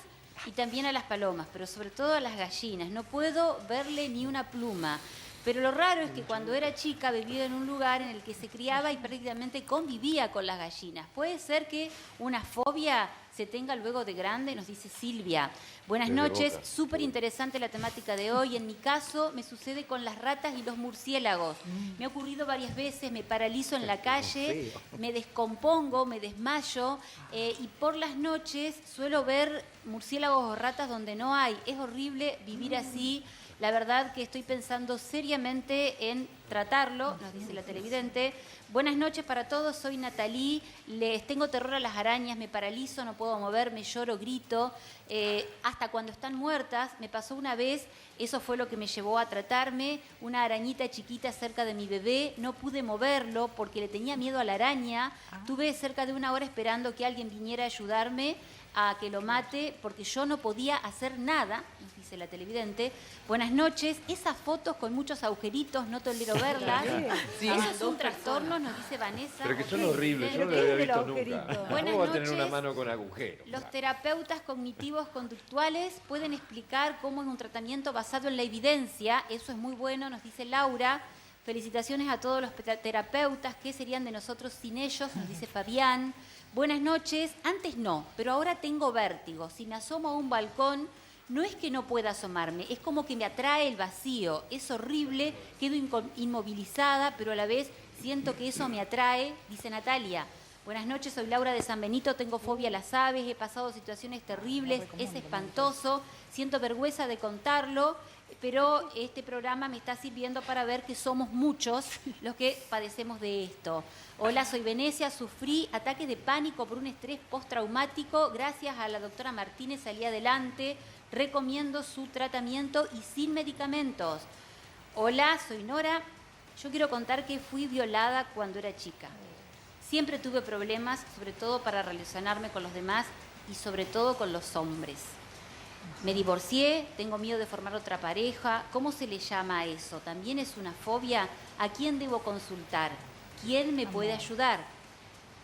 y también a las palomas, pero sobre todo a las gallinas. No puedo verle ni una pluma. Pero lo raro es que cuando era chica vivía en un lugar en el que se criaba y prácticamente convivía con las gallinas. Puede ser que una fobia se tenga luego de grande, nos dice Silvia. Buenas noches, súper interesante la temática de hoy. En mi caso me sucede con las ratas y los murciélagos. Me ha ocurrido varias veces, me paralizo en la calle, me descompongo, me desmayo y por las noches suelo ver murciélagos o ratas donde no hay. Es horrible vivir así. La verdad que estoy pensando seriamente en tratarlo, nos dice la televidente. Buenas noches para todos, soy Natalí, les tengo terror a las arañas, me paralizo, no puedo moverme, lloro, grito, hasta cuando están muertas. Me pasó una vez, eso fue lo que me llevó a tratarme, una arañita chiquita cerca de mi bebé, no pude moverlo porque le tenía miedo a la araña, tuve cerca de 1 hora esperando que alguien viniera a ayudarme a que lo mate porque yo no podía hacer nada, nos dice la televidente. Buenas noches, esas fotos con muchos agujeritos, no tolero verlas. Sí. Eso es un trastorno, nos dice Vanessa. Pero que son horribles, yo no lo había visto nunca. Buenas ¿Cómo va a tener noches. una mano con agujeros? Los terapeutas cognitivos conductuales pueden explicar cómo es un tratamiento basado en la evidencia. Eso es muy bueno, nos dice Laura. Felicitaciones a todos los terapeutas. ¿Qué serían de nosotros sin ellos? Nos dice Fabián. Buenas noches. Antes no, pero ahora tengo vértigo. Si me asomo a un balcón, no es que no pueda asomarme, es como que me atrae el vacío. Es horrible, quedo inmovilizada, pero a la vez siento que eso me atrae, dice Natalia. Buenas noches, soy Laura de San Benito, tengo fobia a las aves, he pasado situaciones terribles, es espantoso, siento vergüenza de contarlo, pero este programa me está sirviendo para ver que somos muchos los que padecemos de esto. Hola, soy Venecia, sufrí ataques de pánico por un estrés postraumático, gracias a la doctora Martínez salí adelante, recomiendo su tratamiento y sin medicamentos. Hola, soy Nora, yo quiero contar que fui violada cuando era chica. Siempre tuve problemas, sobre todo para relacionarme con los demás y sobre todo con los hombres. Me divorcié, tengo miedo de formar otra pareja. ¿Cómo se le llama a eso? ¿También es una fobia? ¿A quién debo consultar? ¿Quién me puede ayudar?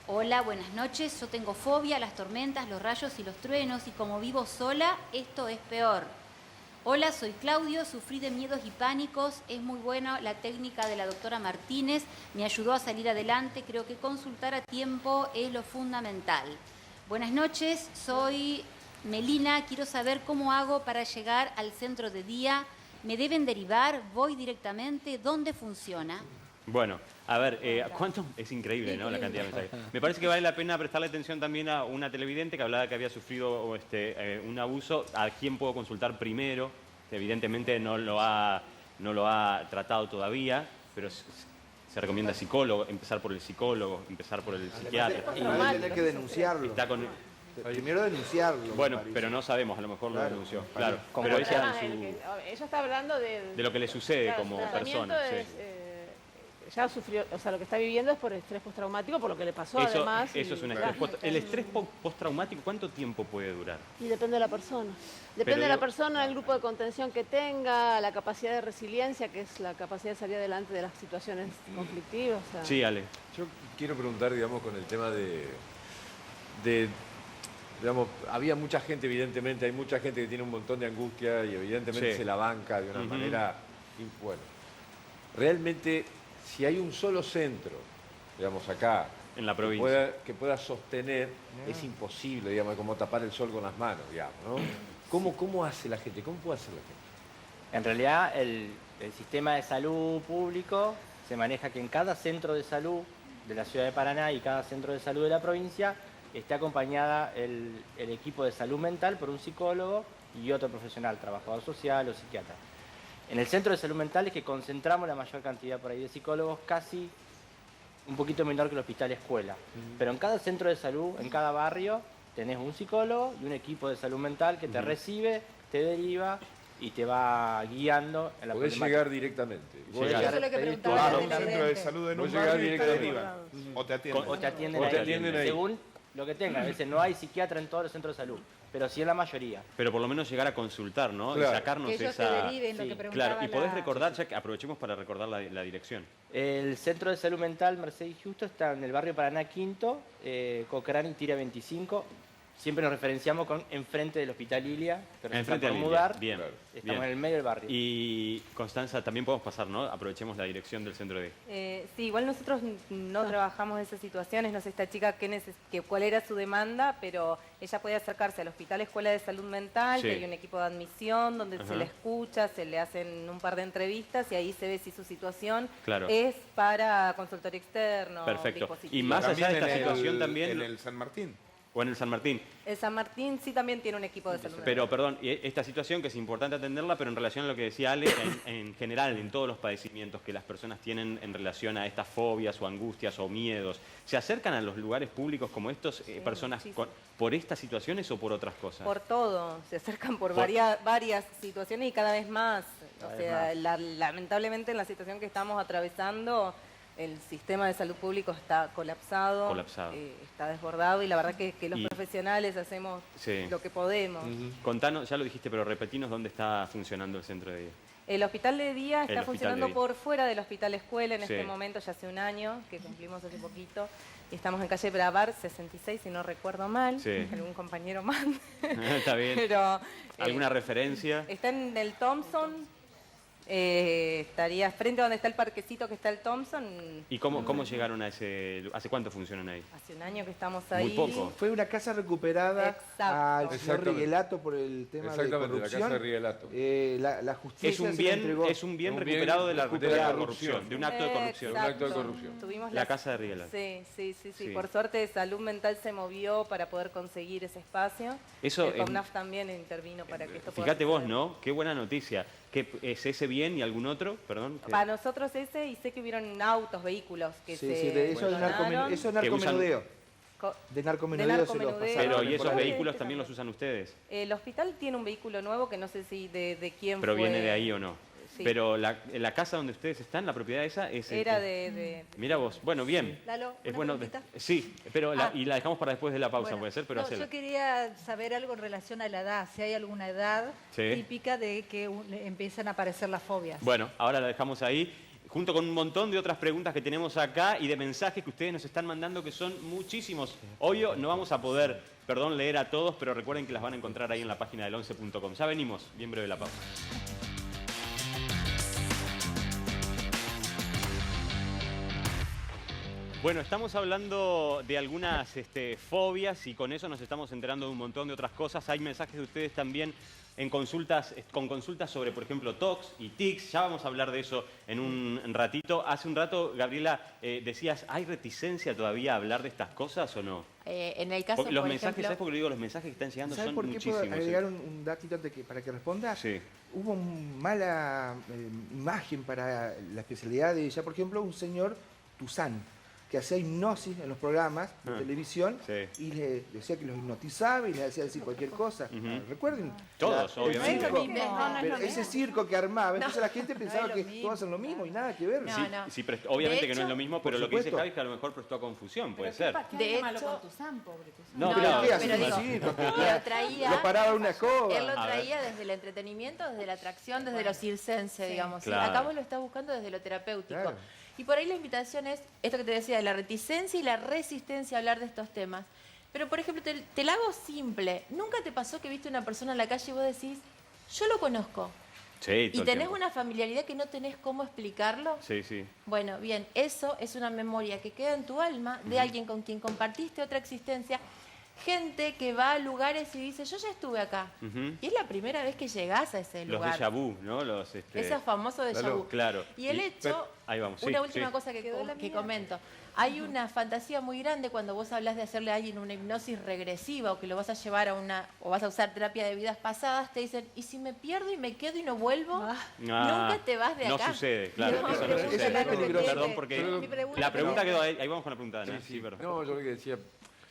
Hola, buenas noches. Yo tengo fobia a las tormentas, los rayos y los truenos y como vivo sola, esto es peor. Hola, soy Claudio, sufrí de miedos y pánicos. Es muy buena la técnica de la doctora Martínez, me ayudó a salir adelante. Creo que consultar a tiempo es lo fundamental. Buenas noches, soy Melina, quiero saber cómo hago para llegar al centro de día. ¿Me deben derivar? ¿Voy directamente? ¿Dónde funciona? Bueno, a ver, ¿cuánto? Es increíble, ¿no? La cantidad de mensajes. Me parece que vale la pena prestarle atención también a una televidente que hablaba que había sufrido un abuso. ¿A quién puedo consultar primero? Evidentemente no lo ha tratado todavía, pero se recomienda psicólogo, empezar por el psicólogo, empezar por el psiquiatra. Y va a tener que denunciarlo. Primero denunciarlo. Bueno, pero no sabemos, a lo mejor lo denunció. Claro, Como pero ella, ella está hablando de lo que le sucede claro, como su tratamiento persona. es, Sí. Ya sufrió, o sea, lo que está viviendo es por estrés postraumático, por lo que le pasó Eso además. es un estrés el estrés postraumático, ¿cuánto tiempo puede durar? Y depende de la persona. Depende de la persona, el grupo de contención que tenga, la capacidad de resiliencia, que es la capacidad de salir adelante de las situaciones conflictivas. O sea. Sí, Ale. Yo quiero preguntar, digamos, con el tema de digamos, había mucha gente, evidentemente, hay mucha gente que tiene un montón de angustia y evidentemente se la banca de una manera, bueno, realmente, si hay un solo centro, digamos, acá, en la provincia, que pueda sostener, es imposible, digamos, como tapar el sol con las manos, digamos, ¿no? ¿Cómo hace la gente? ¿Cómo puede hacer la gente? En realidad, el sistema de salud público se maneja que en cada centro de salud de la ciudad de Paraná y cada centro de salud de la provincia esté acompañada el equipo de salud mental por un psicólogo y otro profesional, trabajador social o psiquiatra. En el centro de salud mental es que concentramos la mayor cantidad por ahí de psicólogos, casi un poquito menor que el hospital escuela. Pero en cada centro de salud, en cada barrio, tenés un psicólogo y un equipo de salud mental que te recibe, te deriva y te va guiando en la Podés problemática. llegar directamente. Eso es lo que preguntaba a un centro de salud en un llegar barrio y te directamente. derivan. O te atienden. O te atienden ahí. Según lo que tengan. A veces no hay psiquiatra en todos los centros de salud, pero sí en la mayoría. Pero por lo menos llegar a consultar, ¿no? Claro. Y sacarnos Que ellos esa... se deriven, lo que preguntaba Claro, y podés la- recordar, ya que aprovechemos para recordar la dirección. El Centro de Salud Mental Mercedes Justo está en el barrio Paraná Quinto, Cochrane y Tira 25. Siempre nos referenciamos con enfrente del Hospital Ilia, pero se Enfrente está de por Lilia. mudar. Bien. Estamos bien. en el medio del barrio. Y Constanza, también podemos pasar, ¿no? Aprovechemos la dirección del centro de... Sí, igual nosotros no trabajamos esas situaciones, no sé esta chica cuál era su demanda, pero ella puede acercarse al Hospital Escuela de Salud Mental, Sí. que hay un equipo de admisión donde Ajá. se le escucha, se le hacen un par de entrevistas y ahí se ve si su situación Claro. es para consultorio externo. Perfecto. dispositivo. Y más allá de esta También en situación el- también... En el San Martín. O en el San Martín. El San Martín sí también tiene un equipo de salud mental. Pero, perdón, esta situación que es importante atenderla, pero en relación a lo que decía Ale, en general, en todos los padecimientos que las personas tienen en relación a estas fobias o angustias o miedos, ¿se acercan a los lugares públicos como estos personas por estas situaciones o por otras cosas? Por todo, se acercan por Por- varias situaciones y cada vez más. Cada O vez sea, más. lamentablemente en la situación que estamos atravesando, el sistema de salud público está colapsado, Colapsado. está desbordado y la verdad que los Y- profesionales hacemos Sí. lo que podemos. Contanos, ya lo dijiste, pero repetinos dónde está funcionando el centro de día. El hospital de día El está hospital funcionando de día. por fuera del hospital escuela en Sí. este momento, ya hace un año, que cumplimos hace poquito. Y estamos en calle Bravar 66, si no recuerdo mal. Sí. Algún compañero más. Está bien. Pero, ¿Alguna referencia? está en el Thompson, estaría frente a donde está el parquecito que está el Thompson. ¿Y cómo llegaron a ese... ¿Hace cuánto funcionan ahí? Hace un año que estamos ahí. Muy poco. Fue una casa recuperada Exacto. al señor Exactamente. Riguelato por el tema de Exactamente, la corrupción. casa de Riguelato. La justicia Es un se la bien, entregó. es un bien Un bien recuperado de la recuperado. corrupción, de un acto de corrupción. Un acto de corrupción. Tuvimos La casa de Riguelato. Sí. Sí. Por suerte Salud Mental se movió para poder conseguir ese espacio. Eso el es- COMNAF también intervino para que esto pueda Fíjate vos, suceder. ¿no? Qué buena noticia. ¿Qué, ¿Es ese bien y algún otro? Perdón. ¿qué? Para nosotros ese, y sé que hubieron autos, vehículos que Sí, se sí, de eso es donaron. eso es Que usan- narcomenudeo. Co- De narcomenudeo se lo narcomenudeo. pasaron. Pero, ¿y esos Por ahí. vehículos también los usan ustedes? El hospital tiene un vehículo nuevo que no sé si de quién Pero fue. viene de ahí o no. Sí. Pero la casa donde ustedes están, la propiedad esa, es... Era de... Mira vos. Bueno, bien. Lalo, Es ¿una bueno. preguntita? Sí, pero y la dejamos para después de la pausa, Bueno, puede ser, pero no, hacela. yo quería saber algo en relación a la edad, si hay alguna edad Sí. típica de que empiezan a aparecer las fobias. Bueno, ahora la dejamos ahí, junto con un montón de otras preguntas que tenemos acá y de mensajes que ustedes nos están mandando, que son muchísimos. Obvio, no vamos a poder, leer a todos, pero recuerden que las van a encontrar ahí en la página del 11.com. Ya venimos, bien breve la pausa. Bueno, estamos hablando de algunas fobias y con eso nos estamos enterando de un montón de otras cosas. Hay mensajes de ustedes también con consultas sobre, por ejemplo, TOCs y tics. Ya vamos a hablar de eso en un ratito. Hace un rato, Gabriela, decías, ¿hay reticencia todavía a hablar de estas cosas o no? En el caso, Porque los por mensajes, ejemplo, ¿sabes por qué digo? Los mensajes que están llegando ¿Sabes son por qué puedo muchísimos. agregar un datito antes para que responda? Sí. Hubo mala imagen para la especialidad de ella. Por ejemplo, un señor Tuzán, que hacía hipnosis en los programas de televisión y le decía que los hipnotizaba y le hacía decir cualquier cosa. ¿Recuerden? Todos, El obviamente. circo, No es lo mismo. No, no es pero lo ese mismo. circo que armaba, entonces No. la gente pensaba que todos hacen lo mismo y nada que ver. No, Sí, no. sí, pero obviamente De que no es hecho, lo mismo, por pero lo que dice supuesto. Javi es que a lo mejor prestó a confusión, puede ser. De hecho, No, pero claro. ¿qué hace pero un digo, circo? lo traía- Lo paraba en una escoba. él lo A ver. traía desde el entretenimiento, desde la atracción, desde lo circense, digamos. ¿sí? Claro. Acá vos lo estás buscando desde lo terapéutico. Claro. Y por ahí la invitación es esto que te decía, de la reticencia y la resistencia a hablar de estos temas. Pero, por ejemplo, te la hago simple. ¿Nunca te pasó que viste una persona en la calle y vos decís, yo lo conozco? Sí, Y todo el tenés tiempo. una familiaridad que no tenés cómo explicarlo. Sí, sí. Bueno, bien, eso es una memoria que queda en tu alma de alguien con quien compartiste otra existencia. Gente que va a lugares y dice, yo ya estuve acá. Ujú. Y es la primera vez que llegás a ese Los lugar. déjà vu, ¿no? Los, Esos famosos déjà Claro, vu. Claro. Y el hecho, ahí vamos, sí, una última sí. cosa que comento. Hay una fantasía muy grande cuando vos hablas de hacerle a alguien una hipnosis regresiva o que lo vas a llevar a o vas a usar terapia de vidas pasadas, te dicen, ¿y si me pierdo y me quedo y no vuelvo? Nunca te vas de acá. No sucede, claro. No, eso pero no eso sucede. es lo peligroso. Perdón, porque Mi la pregunta quedó ahí. Ahí vamos con la pregunta, Ana. Sí, Sí, perdón. No, yo lo que decía,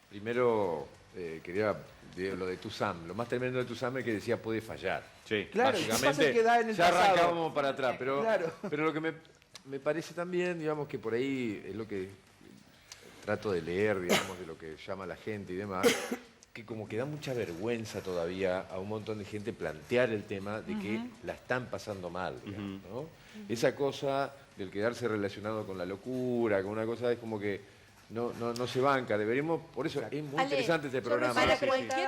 primero quería lo de Tuzam. Lo más tremendo de Tuzam es que decía puede fallar. Sí. Claro, ¿qué pasa que da en el ya pasado? arrancábamos para atrás, pero, Claro. pero lo que me parece también, digamos que por ahí es lo que trato de leer, digamos, de lo que llama la gente y demás, que como que da mucha vergüenza todavía a un montón de gente plantear el tema de que la están pasando mal, digamos, ¿no? Esa cosa del quedarse relacionado con la locura, con una cosa, es como que no se banca. Deberíamos, por eso es muy interesante este programa,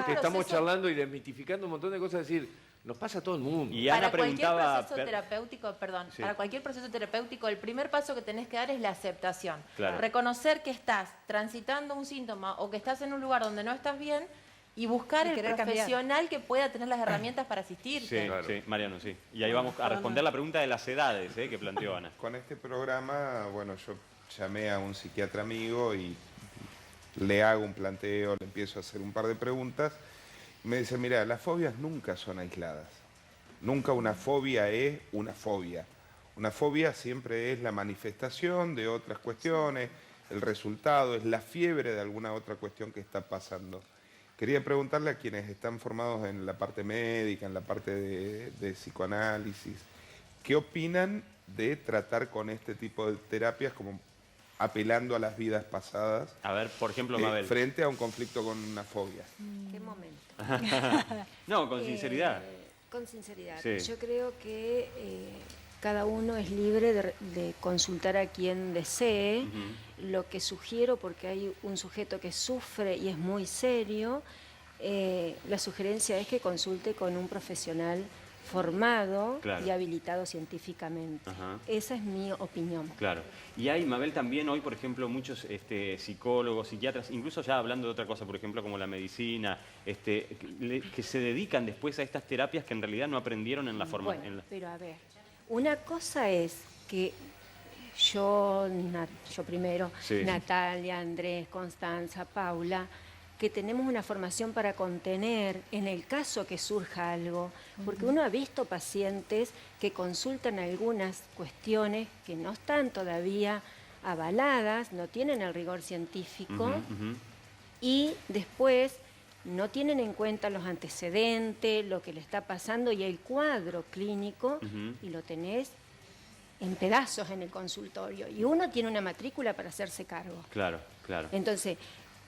que estamos charlando y desmitificando un montón de cosas, decir, nos pasa a todo el mundo. Y Ana preguntaba... Para cualquier proceso terapéutico, para cualquier proceso terapéutico, el primer paso que tenés que dar es la aceptación. Claro. Reconocer que estás transitando un síntoma o que estás en un lugar donde no estás bien y buscar el profesional que pueda tener las herramientas para asistirte. Sí, claro. Sí, Mariano, sí. Y ahí vamos a responder la pregunta de las edades que planteó Ana. Con este programa, bueno, yo llamé a un psiquiatra amigo y le hago un planteo, le empiezo a hacer un par de preguntas. Me dice, mira, las fobias nunca son aisladas. Nunca una fobia es una fobia. Una fobia siempre es la manifestación de otras cuestiones, el resultado, es la fiebre de alguna otra cuestión que está pasando. Quería preguntarle a quienes están formados en la parte médica, en la parte de psicoanálisis, ¿qué opinan de tratar con este tipo de terapias como apelando a las vidas pasadas? A ver, por ejemplo, Mabel. Frente a un conflicto con una fobia. ¿Qué momento? No, con sinceridad. Con sinceridad. Sí. Yo creo que cada uno es libre de consultar a quien desee. Lo que sugiero, porque hay un sujeto que sufre y es muy serio, la sugerencia es que consulte con un profesional formado y habilitado científicamente. Esa es mi opinión. Claro. Y hay, Mabel, también hoy, por ejemplo, muchos psicólogos, psiquiatras, incluso ya hablando de otra cosa, por ejemplo, como la medicina, que se dedican después a estas terapias que en realidad no aprendieron en la formación. Bueno, pero a ver, una cosa es que yo primero, Natalia, Andrés, Constanza, Paula, que tenemos una formación para contener en el caso que surja algo, porque uno ha visto pacientes que consultan algunas cuestiones que no están todavía avaladas, no tienen el rigor científico y después no tienen en cuenta los antecedentes, lo que le está pasando y el cuadro clínico y lo tenés en pedazos en el consultorio y uno tiene una matrícula para hacerse cargo. Claro, claro. Entonces,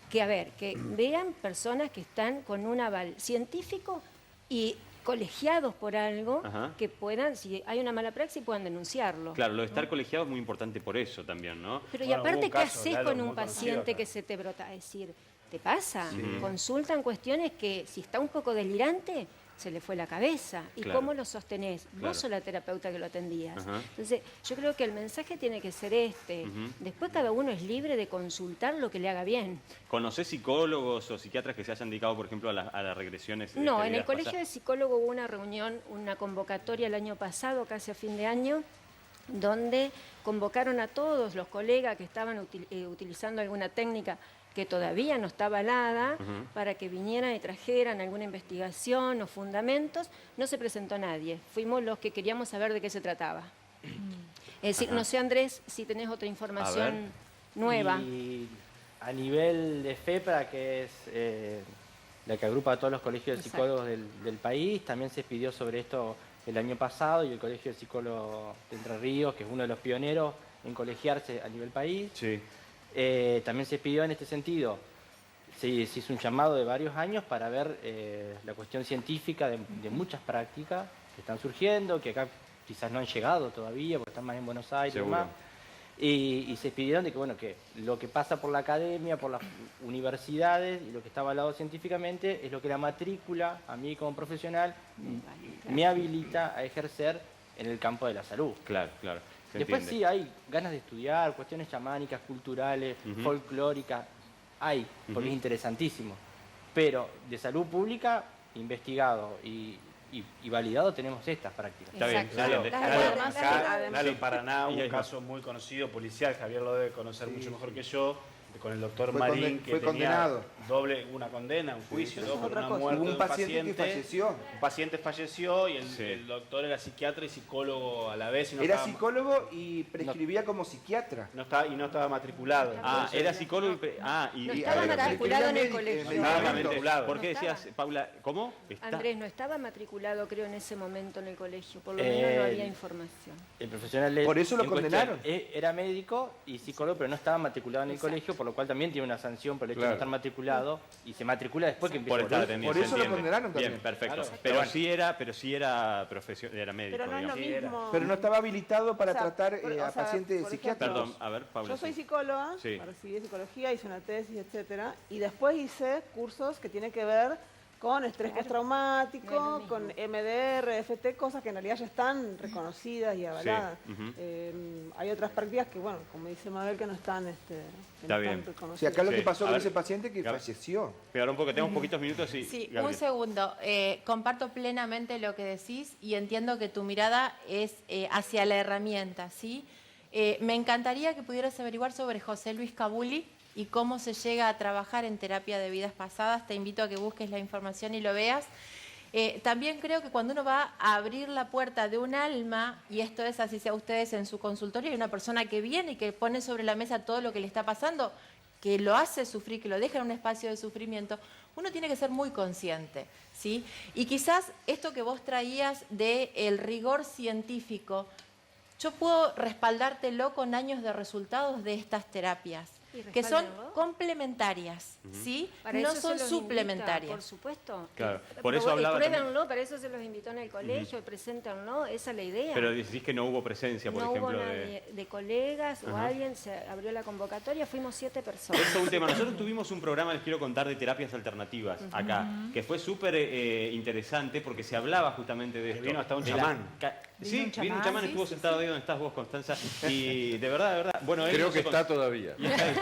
que vean personas que están con un aval científico y colegiados por algo, que puedan, si hay una mala praxis, puedan denunciarlo. Claro, lo de estar colegiado es muy importante por eso también, ¿no? Pero y aparte, ¿qué haces con un paciente que se te brota? Es decir, ¿te pasa? Consultan cuestiones que si está un poco delirante, se le fue la cabeza. ¿Y cómo lo sostenés? Vos sos la terapeuta que lo atendías. Entonces, yo creo que el mensaje tiene que ser este. Después cada uno es libre de consultar lo que le haga bien. ¿Conocés psicólogos o psiquiatras que se hayan dedicado, por ejemplo, a las regresiones? No, en el Colegio de Psicólogos hubo una reunión, una convocatoria el año pasado, casi a fin de año, donde convocaron a todos los colegas que estaban utilizando alguna técnica que todavía no está avalada, para que vinieran y trajeran alguna investigación o fundamentos. No se presentó nadie, fuimos los que queríamos saber de qué se trataba. Es decir, no sé, Andrés, si tenés otra información nueva. Y a nivel de FEPRA, que es la que agrupa a todos los colegios de psicólogos del país, también se pidió sobre esto el año pasado, y el Colegio de Psicólogos de Entre Ríos, que es uno de los pioneros en colegiarse a nivel país, también se pidió en este sentido. Se hizo un llamado de varios años para ver la cuestión científica de muchas prácticas que están surgiendo, que acá quizás no han llegado todavía, porque están más en Buenos Aires y demás. Y se pidieron de que, bueno, que lo que pasa por la academia, por las universidades y lo que está avalado científicamente es lo que la matrícula, a mí como profesional, me habilita a ejercer en el campo de la salud. Claro, claro. Después sí hay ganas de estudiar cuestiones chamánicas, culturales, folclóricas, hay, porque es interesantísimo. Pero de salud pública, investigado y validado, tenemos estas prácticas. Está bien, Claro, en Paraná hubo un caso muy conocido, policial, Javier lo debe conocer mucho mejor que yo, con el doctor Marín, que tenía condenado. Una condena, un juicio, por una muerte Hubo de un paciente que falleció. Un paciente falleció y el doctor era psiquiatra y psicólogo a la vez. Era psicólogo y prescribía como psiquiatra. No estaba matriculado. Era psicólogo no estaba matriculado en el colegio. Estaba matriculado. ¿Por qué decías, Paula, cómo? Andrés, no estaba matriculado, creo, en ese momento en el colegio. Por lo menos no había información. El profesional por eso lo condenaron. Era médico y psicólogo, pero no estaba matriculado en el colegio por lo cual también tiene una sanción por el hecho de no estar matriculado y se matricula después que empieza Por estar atendido. Por eso lo condenaron también. Bien, perfecto. Claro. Pero sí era era médico, Pero no es lo digamos. mismo. Pero no estaba habilitado para O sea, tratar o a sea, pacientes por psiquiátricos. Perdón, a ver, Paula. Yo soy sí. psicóloga, Sí. recibí psicología, hice una tesis, etcétera, y después hice cursos que tienen que ver con estrés postraumático, con MDR, FT, cosas que en realidad ya están reconocidas y avaladas. ujú. Hay otras prácticas que, bueno, como dice Mabel, que no están, Está bien. reconocidas. Sí, acá lo que Sí. pasó A con ver, ese paciente que Gabriel. falleció. Pegar un poco, tenemos poquitos minutos y... Sí, Gabriel. un segundo. Comparto plenamente lo que decís y entiendo que tu mirada es hacia la herramienta, ¿sí? Me encantaría que pudieras averiguar sobre José Luis Cabuli y cómo se llega a trabajar en terapia de vidas pasadas. Te invito a que busques la información y lo veas. También creo que cuando uno va a abrir la puerta de un alma, y esto es así sea ustedes en su consultorio, hay una persona que viene y que pone sobre la mesa todo lo que le está pasando, que lo hace sufrir, que lo deja en un espacio de sufrimiento, uno tiene que ser muy consciente, ¿sí? Y quizás esto que vos traías del rigor científico, yo puedo respaldártelo con años de resultados de estas terapias, ¿Y que son respáldenlo? complementarias, ¿sí? Para No eso son se los suplementarias. invita, por supuesto. Claro, Y- por eso y hablaba también- pruébenlo, para eso se los invitó en el colegio, preséntenlo, esa es la idea. Pero decís que no hubo presencia, por no ejemplo, hubo de... nadie de colegas o Ajá. alguien, se abrió la convocatoria, fuimos 7 personas. Eso es un tema. Nosotros tuvimos un programa, les quiero contar, de terapias alternativas acá, que fue súper interesante porque se hablaba justamente de esto. vino hasta un De la chamán. Sí, un vino un chamán, chamán, sí, estuvo sí, sentado ahí donde estás vos, Constanza, y de verdad, bueno, él Creo no que se está todavía. Y está ahí.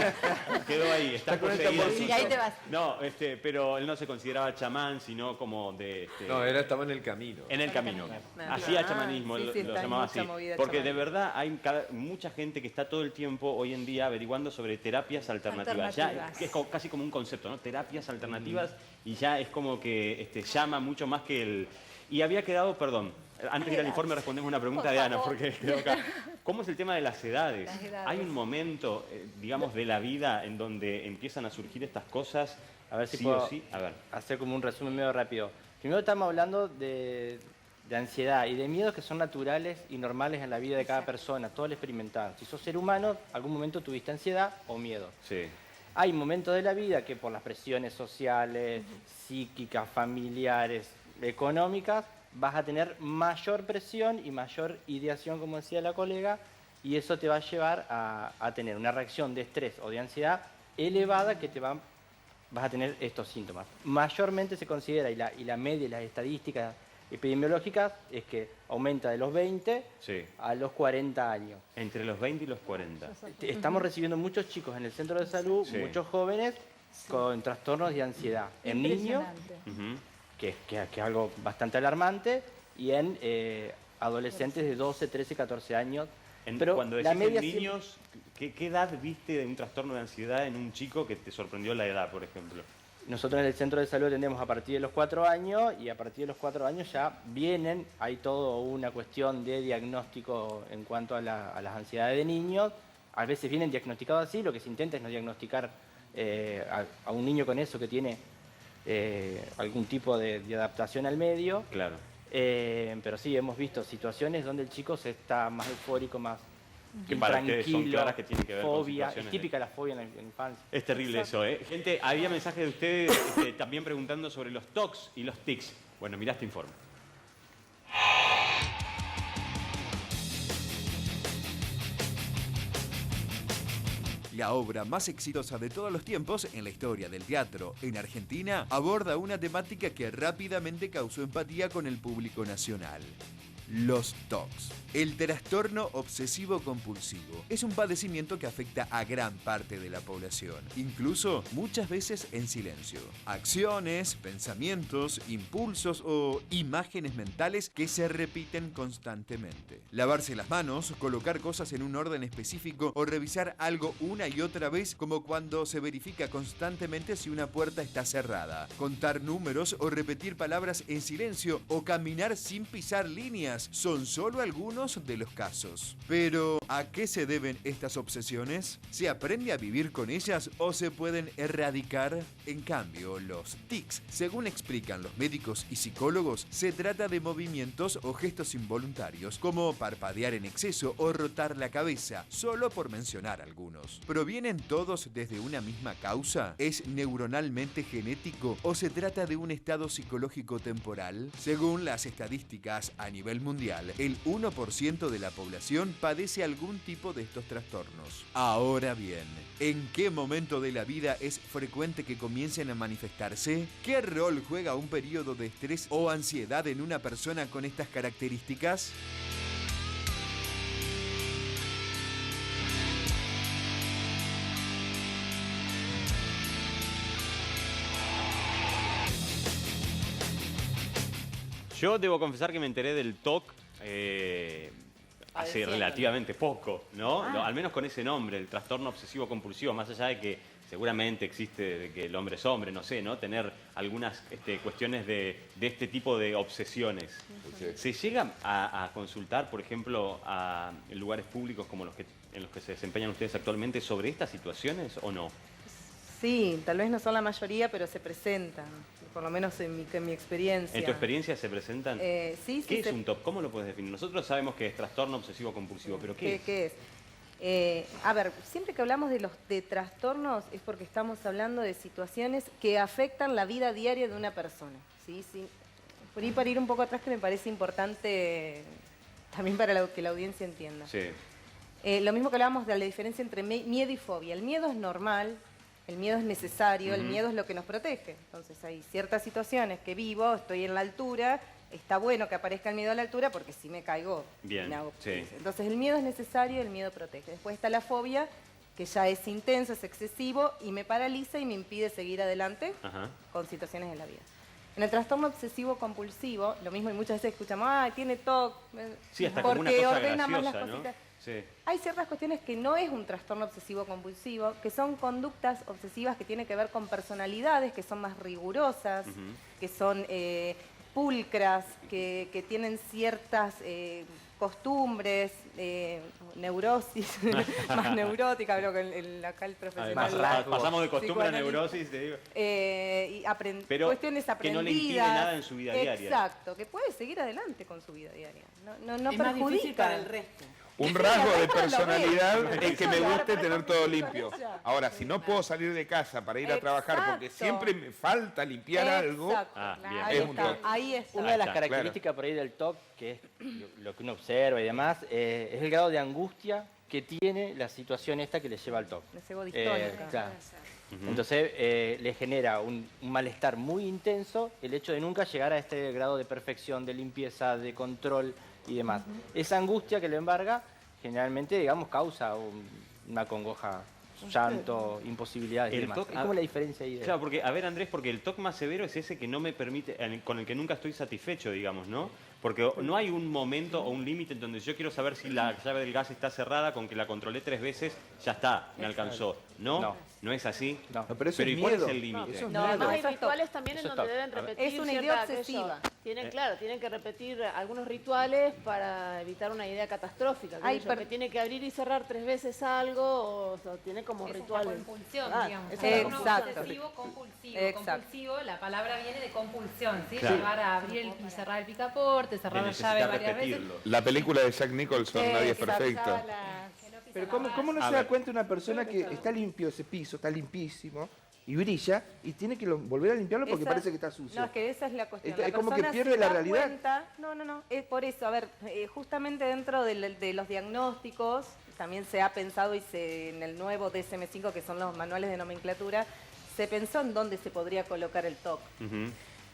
Quedó ahí, está Está con el poseído. tamborcito. Y ahí te vas. No, pero él no se consideraba chamán, sino como de... No, estaba en el camino. En el camino. Ah, Hacía chamanismo, sí, lo está en llamaba mucha así. movida Porque de chamánica. verdad hay mucha gente que está todo el tiempo hoy en día averiguando sobre terapias alternativas. Ya Alternativas. es casi como un concepto, ¿no? Terapias alternativas y ya es como que llama mucho más que el... Y había quedado, perdón, antes de ir al informe respondemos una pregunta de Ana, porque quedó acá. ¿Cómo es el tema de las edades? Las edades. ¿Hay un momento, digamos, de la vida en donde empiezan a surgir estas cosas? A ver si sí puedo o sí. A ver. hacer como un resumen medio rápido. Primero estamos hablando de ansiedad y de miedos que son naturales y normales en la vida de cada persona, todos lo experimentamos. Si sos ser humano, algún momento tuviste ansiedad o miedo. Sí. Hay momentos de la vida que por las presiones sociales, psíquicas, familiares, económicas, vas a tener mayor presión y mayor ideación, como decía la colega, y eso te va a llevar a tener una reacción de estrés o de ansiedad elevada que vas a tener estos síntomas. Mayormente se considera, y la media y las estadísticas epidemiológicas, es que aumenta de los 20 Sí. a los 40 años. Entre los 20 y los 40. Estamos recibiendo muchos chicos en el centro de salud, Sí. muchos jóvenes con trastornos de ansiedad. En niños, Impresionante. Ujú. que es algo bastante alarmante, y en adolescentes de 12, 13, 14 años. Pero Cuando la decís en media siempre- niños, ¿qué edad viste de un trastorno de ansiedad en un chico que te sorprendió la edad, por ejemplo? Nosotros en el centro de salud atendemos a partir de los 4 años, y a partir de los 4 años ya hay toda una cuestión de diagnóstico en cuanto a las ansiedades de niños. A veces vienen diagnosticados así, lo que se intenta es no diagnosticar a un niño con eso que tiene algún tipo de adaptación al medio. Claro. Pero sí, hemos visto situaciones donde el chico se está más eufórico, más Que para que son tranquilo, claras que tienen que ver con fobia, es situaciones típica la fobia en la infancia. Es terrible eso, ¿eh? Gente, había mensajes de ustedes también preguntando sobre los TOCs y los tics. Bueno, mirá este informe. La obra más exitosa de todos los tiempos en la historia del teatro en Argentina aborda una temática que rápidamente causó empatía con el público nacional. Los TOCs. El trastorno obsesivo compulsivo es un padecimiento que afecta a gran parte de la población, incluso muchas veces en silencio. Acciones, pensamientos, impulsos o imágenes mentales que se repiten constantemente. Lavarse las manos, colocar cosas en un orden específico o revisar algo una y otra vez, como cuando se verifica constantemente si una puerta está cerrada. Contar números o repetir palabras en silencio o caminar sin pisar líneas fobias son solo algunos de los casos. Pero, ¿a qué se deben estas obsesiones? ¿Se aprende a vivir con ellas o se pueden erradicar? En cambio, los tics, según explican los médicos y psicólogos, se trata de movimientos o gestos involuntarios, como parpadear en exceso o rotar la cabeza, solo por mencionar algunos. ¿Provienen todos desde una misma causa? ¿Es neuronalmente genético o se trata de un estado psicológico temporal? Según las estadísticas a nivel mundial, el 1% de la población padece algún tipo de estos trastornos. Ahora bien, ¿en qué momento de la vida es frecuente que comiencen a manifestarse? ¿Qué rol juega un periodo de estrés o ansiedad en una persona con estas características? Yo debo confesar que me enteré del TOC hace relativamente poco, ¿no? Al menos con ese nombre, el trastorno obsesivo compulsivo, más allá de que seguramente existe de que el hombre es hombre, no sé, ¿no? Tener algunas cuestiones de este tipo de obsesiones. ¿Se llega a consultar, por ejemplo, en lugares públicos como en los que se desempeñan ustedes actualmente sobre estas situaciones o no? Sí, tal vez no son la mayoría, pero se presentan, por lo menos en mi experiencia. ¿En tu experiencia se presentan? Sí, ¿Qué es un TOC? ¿Cómo lo puedes definir? Nosotros sabemos que es trastorno obsesivo compulsivo, pero ¿qué es? ¿Qué es? A ver, siempre que hablamos de trastornos es porque estamos hablando de situaciones que afectan la vida diaria de una persona. ¿Sí? Por ahí, para ir un poco atrás, que me parece importante también para que la audiencia entienda. Sí. Lo mismo que hablábamos de la diferencia entre miedo y fobia. El miedo es normal. El miedo es necesario, el miedo es lo que nos protege. Entonces hay ciertas situaciones que vivo, estoy en la altura, está bueno que aparezca el miedo a la altura porque si me caigo, Bien, me hago sí. Entonces el miedo es necesario, el miedo protege. Después está la fobia, que ya es intenso, es excesivo y me paraliza y me impide seguir adelante con situaciones de la vida. En el trastorno obsesivo compulsivo, lo mismo y muchas veces escuchamos, tiene TOC, Sí, hasta porque como una cosa ordena más las graciosa, ¿no? cositas. Sí. Hay ciertas cuestiones que no es un trastorno obsesivo compulsivo, que son conductas obsesivas que tienen que ver con personalidades que son más rigurosas, que son pulcras, que tienen ciertas costumbres, neurosis, más neurótica, creo que acá el profesional. Pasamos de costumbre a neurosis, te digo. Pero cuestiones aprendidas. Que no le impide nada en su vida diaria. Exacto, que puede seguir adelante con su vida diaria. No es más difícil para el resto. Un rasgo de personalidad es que me guste tener todo limpio. Ahora, si no puedo salir de casa para ir a trabajar porque siempre me falta limpiar algo, es un TOC. Ahí está. Una de las características por ahí del TOC, que es lo que uno observa y demás, es el grado de angustia que tiene la situación esta que le lleva al TOC. Claro. Entonces le genera un malestar muy intenso el hecho de nunca llegar a este grado de perfección, de limpieza, de control y demás. Esa angustia que lo embarga generalmente, digamos, causa una congoja, llanto, imposibilidades y demás. TOC, ¿Es como la diferencia ahí? Claro, porque, a ver, Andrés, porque el TOC más severo es ese que no me permite, con el que nunca estoy satisfecho, digamos, ¿no? Porque no hay un momento o un límite en donde yo quiero saber si la llave del gas está cerrada, con que la controlé 3 veces, ya está, me alcanzó. ¿No es así? No, pero eso ¿y es cuál miedo. es el límite? Además hay rituales también en donde deben repetir. Es una idea obsesiva. Tienen que repetir algunos rituales para evitar una idea catastrófica. Que tiene que abrir y cerrar 3 veces algo, o tiene como rituales. Es compulsión, digamos. Exacto. Obsesivo, compulsivo. Exacto. Compulsivo, la palabra viene de compulsión, ¿sí? Claro. Llevar a abrir y cerrar el picaporte, cerrar la llave varias veces. La película de Jack Nicholson, Nadie es perfecto. Pero ¿cómo no se da cuenta una persona que está limpio ese piso, está limpísimo, y brilla, y tiene que volver a limpiarlo porque parece que está sucio? No, es que esa es la cuestión. Es como que pierde la realidad. No, es por eso. A ver, justamente dentro de los diagnósticos, también se ha pensado en el nuevo DSM-5, que son los manuales de nomenclatura, se pensó en dónde se podría colocar el TOC.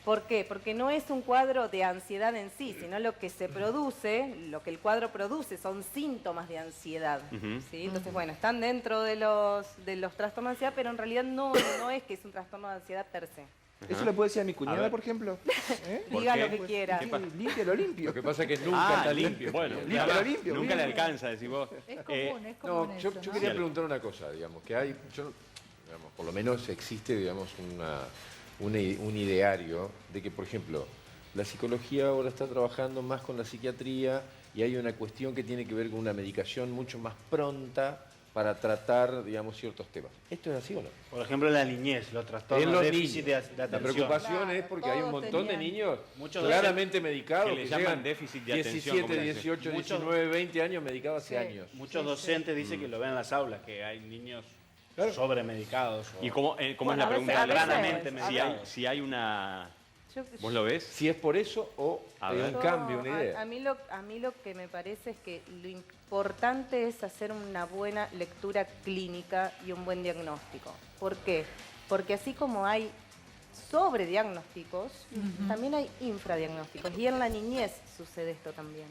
¿Por qué? Porque no es un cuadro de ansiedad en sí, sino lo que se produce, lo que el cuadro produce son síntomas de ansiedad. ¿Sí? Entonces, bueno, están dentro de los trastornos de ansiedad, pero en realidad no es que es un trastorno de ansiedad per se. ¿Eso le puede decir a mi cuñada, por ejemplo? Diga lo que quiera. Limpio lo limpio. Lo que pasa es que nunca está limpio. Bueno, limpio. Nunca le alcanza, decís vos. Es común, es común. No, yo quería preguntar una cosa, digamos, que hay, digamos, por lo menos existe, digamos, un ideario de que, por ejemplo, La psicología ahora está trabajando más con la psiquiatría y hay una cuestión que tiene que ver con una medicación mucho más pronta para tratar, digamos, ciertos temas. ¿Esto es así o no? Por ejemplo, en la niñez, los trastornos En los de déficit de niños. atención. La preocupación es porque hay un montón de niños claramente medicados que le llaman déficit de atención, 17, 18, 19, 20 años medicados hace años. Muchos docentes dicen que lo ven en las aulas, que hay niños sobremedicados. ¿Y cómo es la pregunta? Si hay una... ¿Vos lo ves? Si es por eso o hay un cambio, una idea. A mí lo que me parece es que lo importante es hacer una buena lectura clínica y un buen diagnóstico. ¿Por qué? Porque así como hay sobrediagnósticos, también hay infradiagnósticos. Y en la niñez sucede esto también.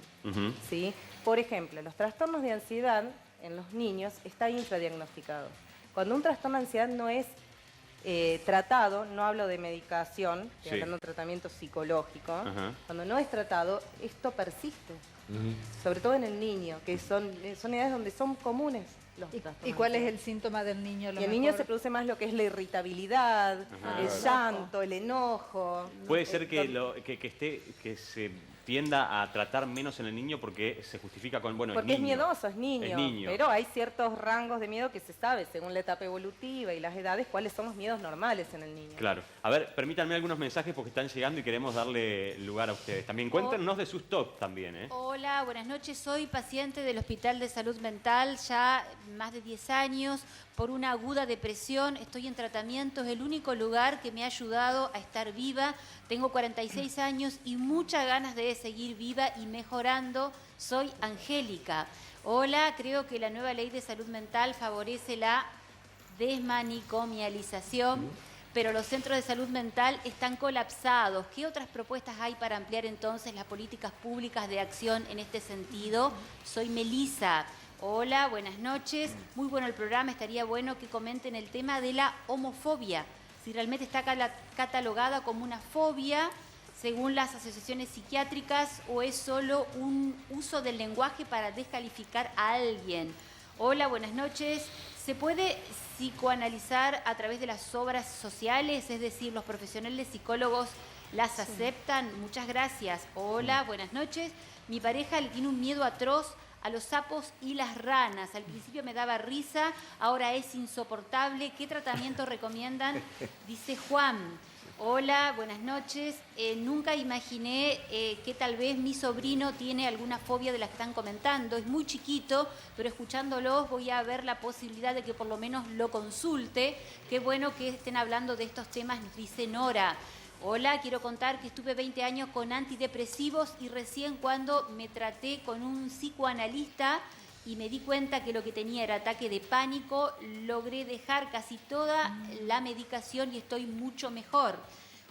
¿Sí? Por ejemplo, los trastornos de ansiedad en los niños está infradiagnosticado. Cuando un trastorno de ansiedad no es tratado, no hablo de medicación, estoy hablando de tratamiento psicológico, cuando no es tratado, esto persiste. Sobre todo en el niño, que son edades donde son comunes los trastornos. ¿Y cuál es el síntoma del niño? Y el niño se produce más lo que es la irritabilidad, el llanto, el enojo. Puede ser que se tienda a tratar menos en el niño porque se justifica con, bueno, porque es niño. es miedoso, es niño. Pero hay ciertos rangos de miedo que se sabe, según la etapa evolutiva y las edades, cuáles son los miedos normales en el niño. Claro. A ver, permítanme algunos mensajes porque están llegando y queremos darle lugar a ustedes. También cuéntenos de sus TOC también, ¿eh? Hola, buenas noches. Soy paciente del Hospital de Salud Mental ya más de 10 años por una aguda depresión. Estoy en tratamiento, es el único lugar que me ha ayudado a estar viva. Tengo 46 años y muchas ganas de seguir viva y mejorando. Soy Angélica. Hola, creo que la nueva ley de salud mental favorece la desmanicomialización, pero los centros de salud mental están colapsados. ¿Qué otras propuestas hay para ampliar entonces las políticas públicas de acción en este sentido? Soy Melisa. Hola, buenas noches. Muy bueno el programa. Estaría bueno que comenten el tema de la homofobia. Si realmente está catalogada como una fobia según las asociaciones psiquiátricas o es solo un uso del lenguaje para descalificar a alguien. Hola, buenas noches. ¿Se puede psicoanalizar a través de las obras sociales? Es decir, ¿los profesionales psicólogos las aceptan? Muchas gracias. Hola, buenas noches. Mi pareja le tiene un miedo atroz a los sapos y las ranas. Al principio me daba risa, ahora es insoportable. ¿Qué tratamiento recomiendan? Dice Juan. Hola, buenas noches. Nunca imaginé que tal vez mi sobrino tiene alguna fobia de las que están comentando. Es muy chiquito, pero escuchándolos voy a ver la posibilidad de que por lo menos lo consulte. Qué bueno que estén hablando de estos temas, nos dice Nora. Hola, quiero contar que estuve 20 años con antidepresivos y recién cuando me traté con un psicoanalista y me di cuenta que lo que tenía era ataque de pánico, logré dejar casi toda la medicación y estoy mucho mejor.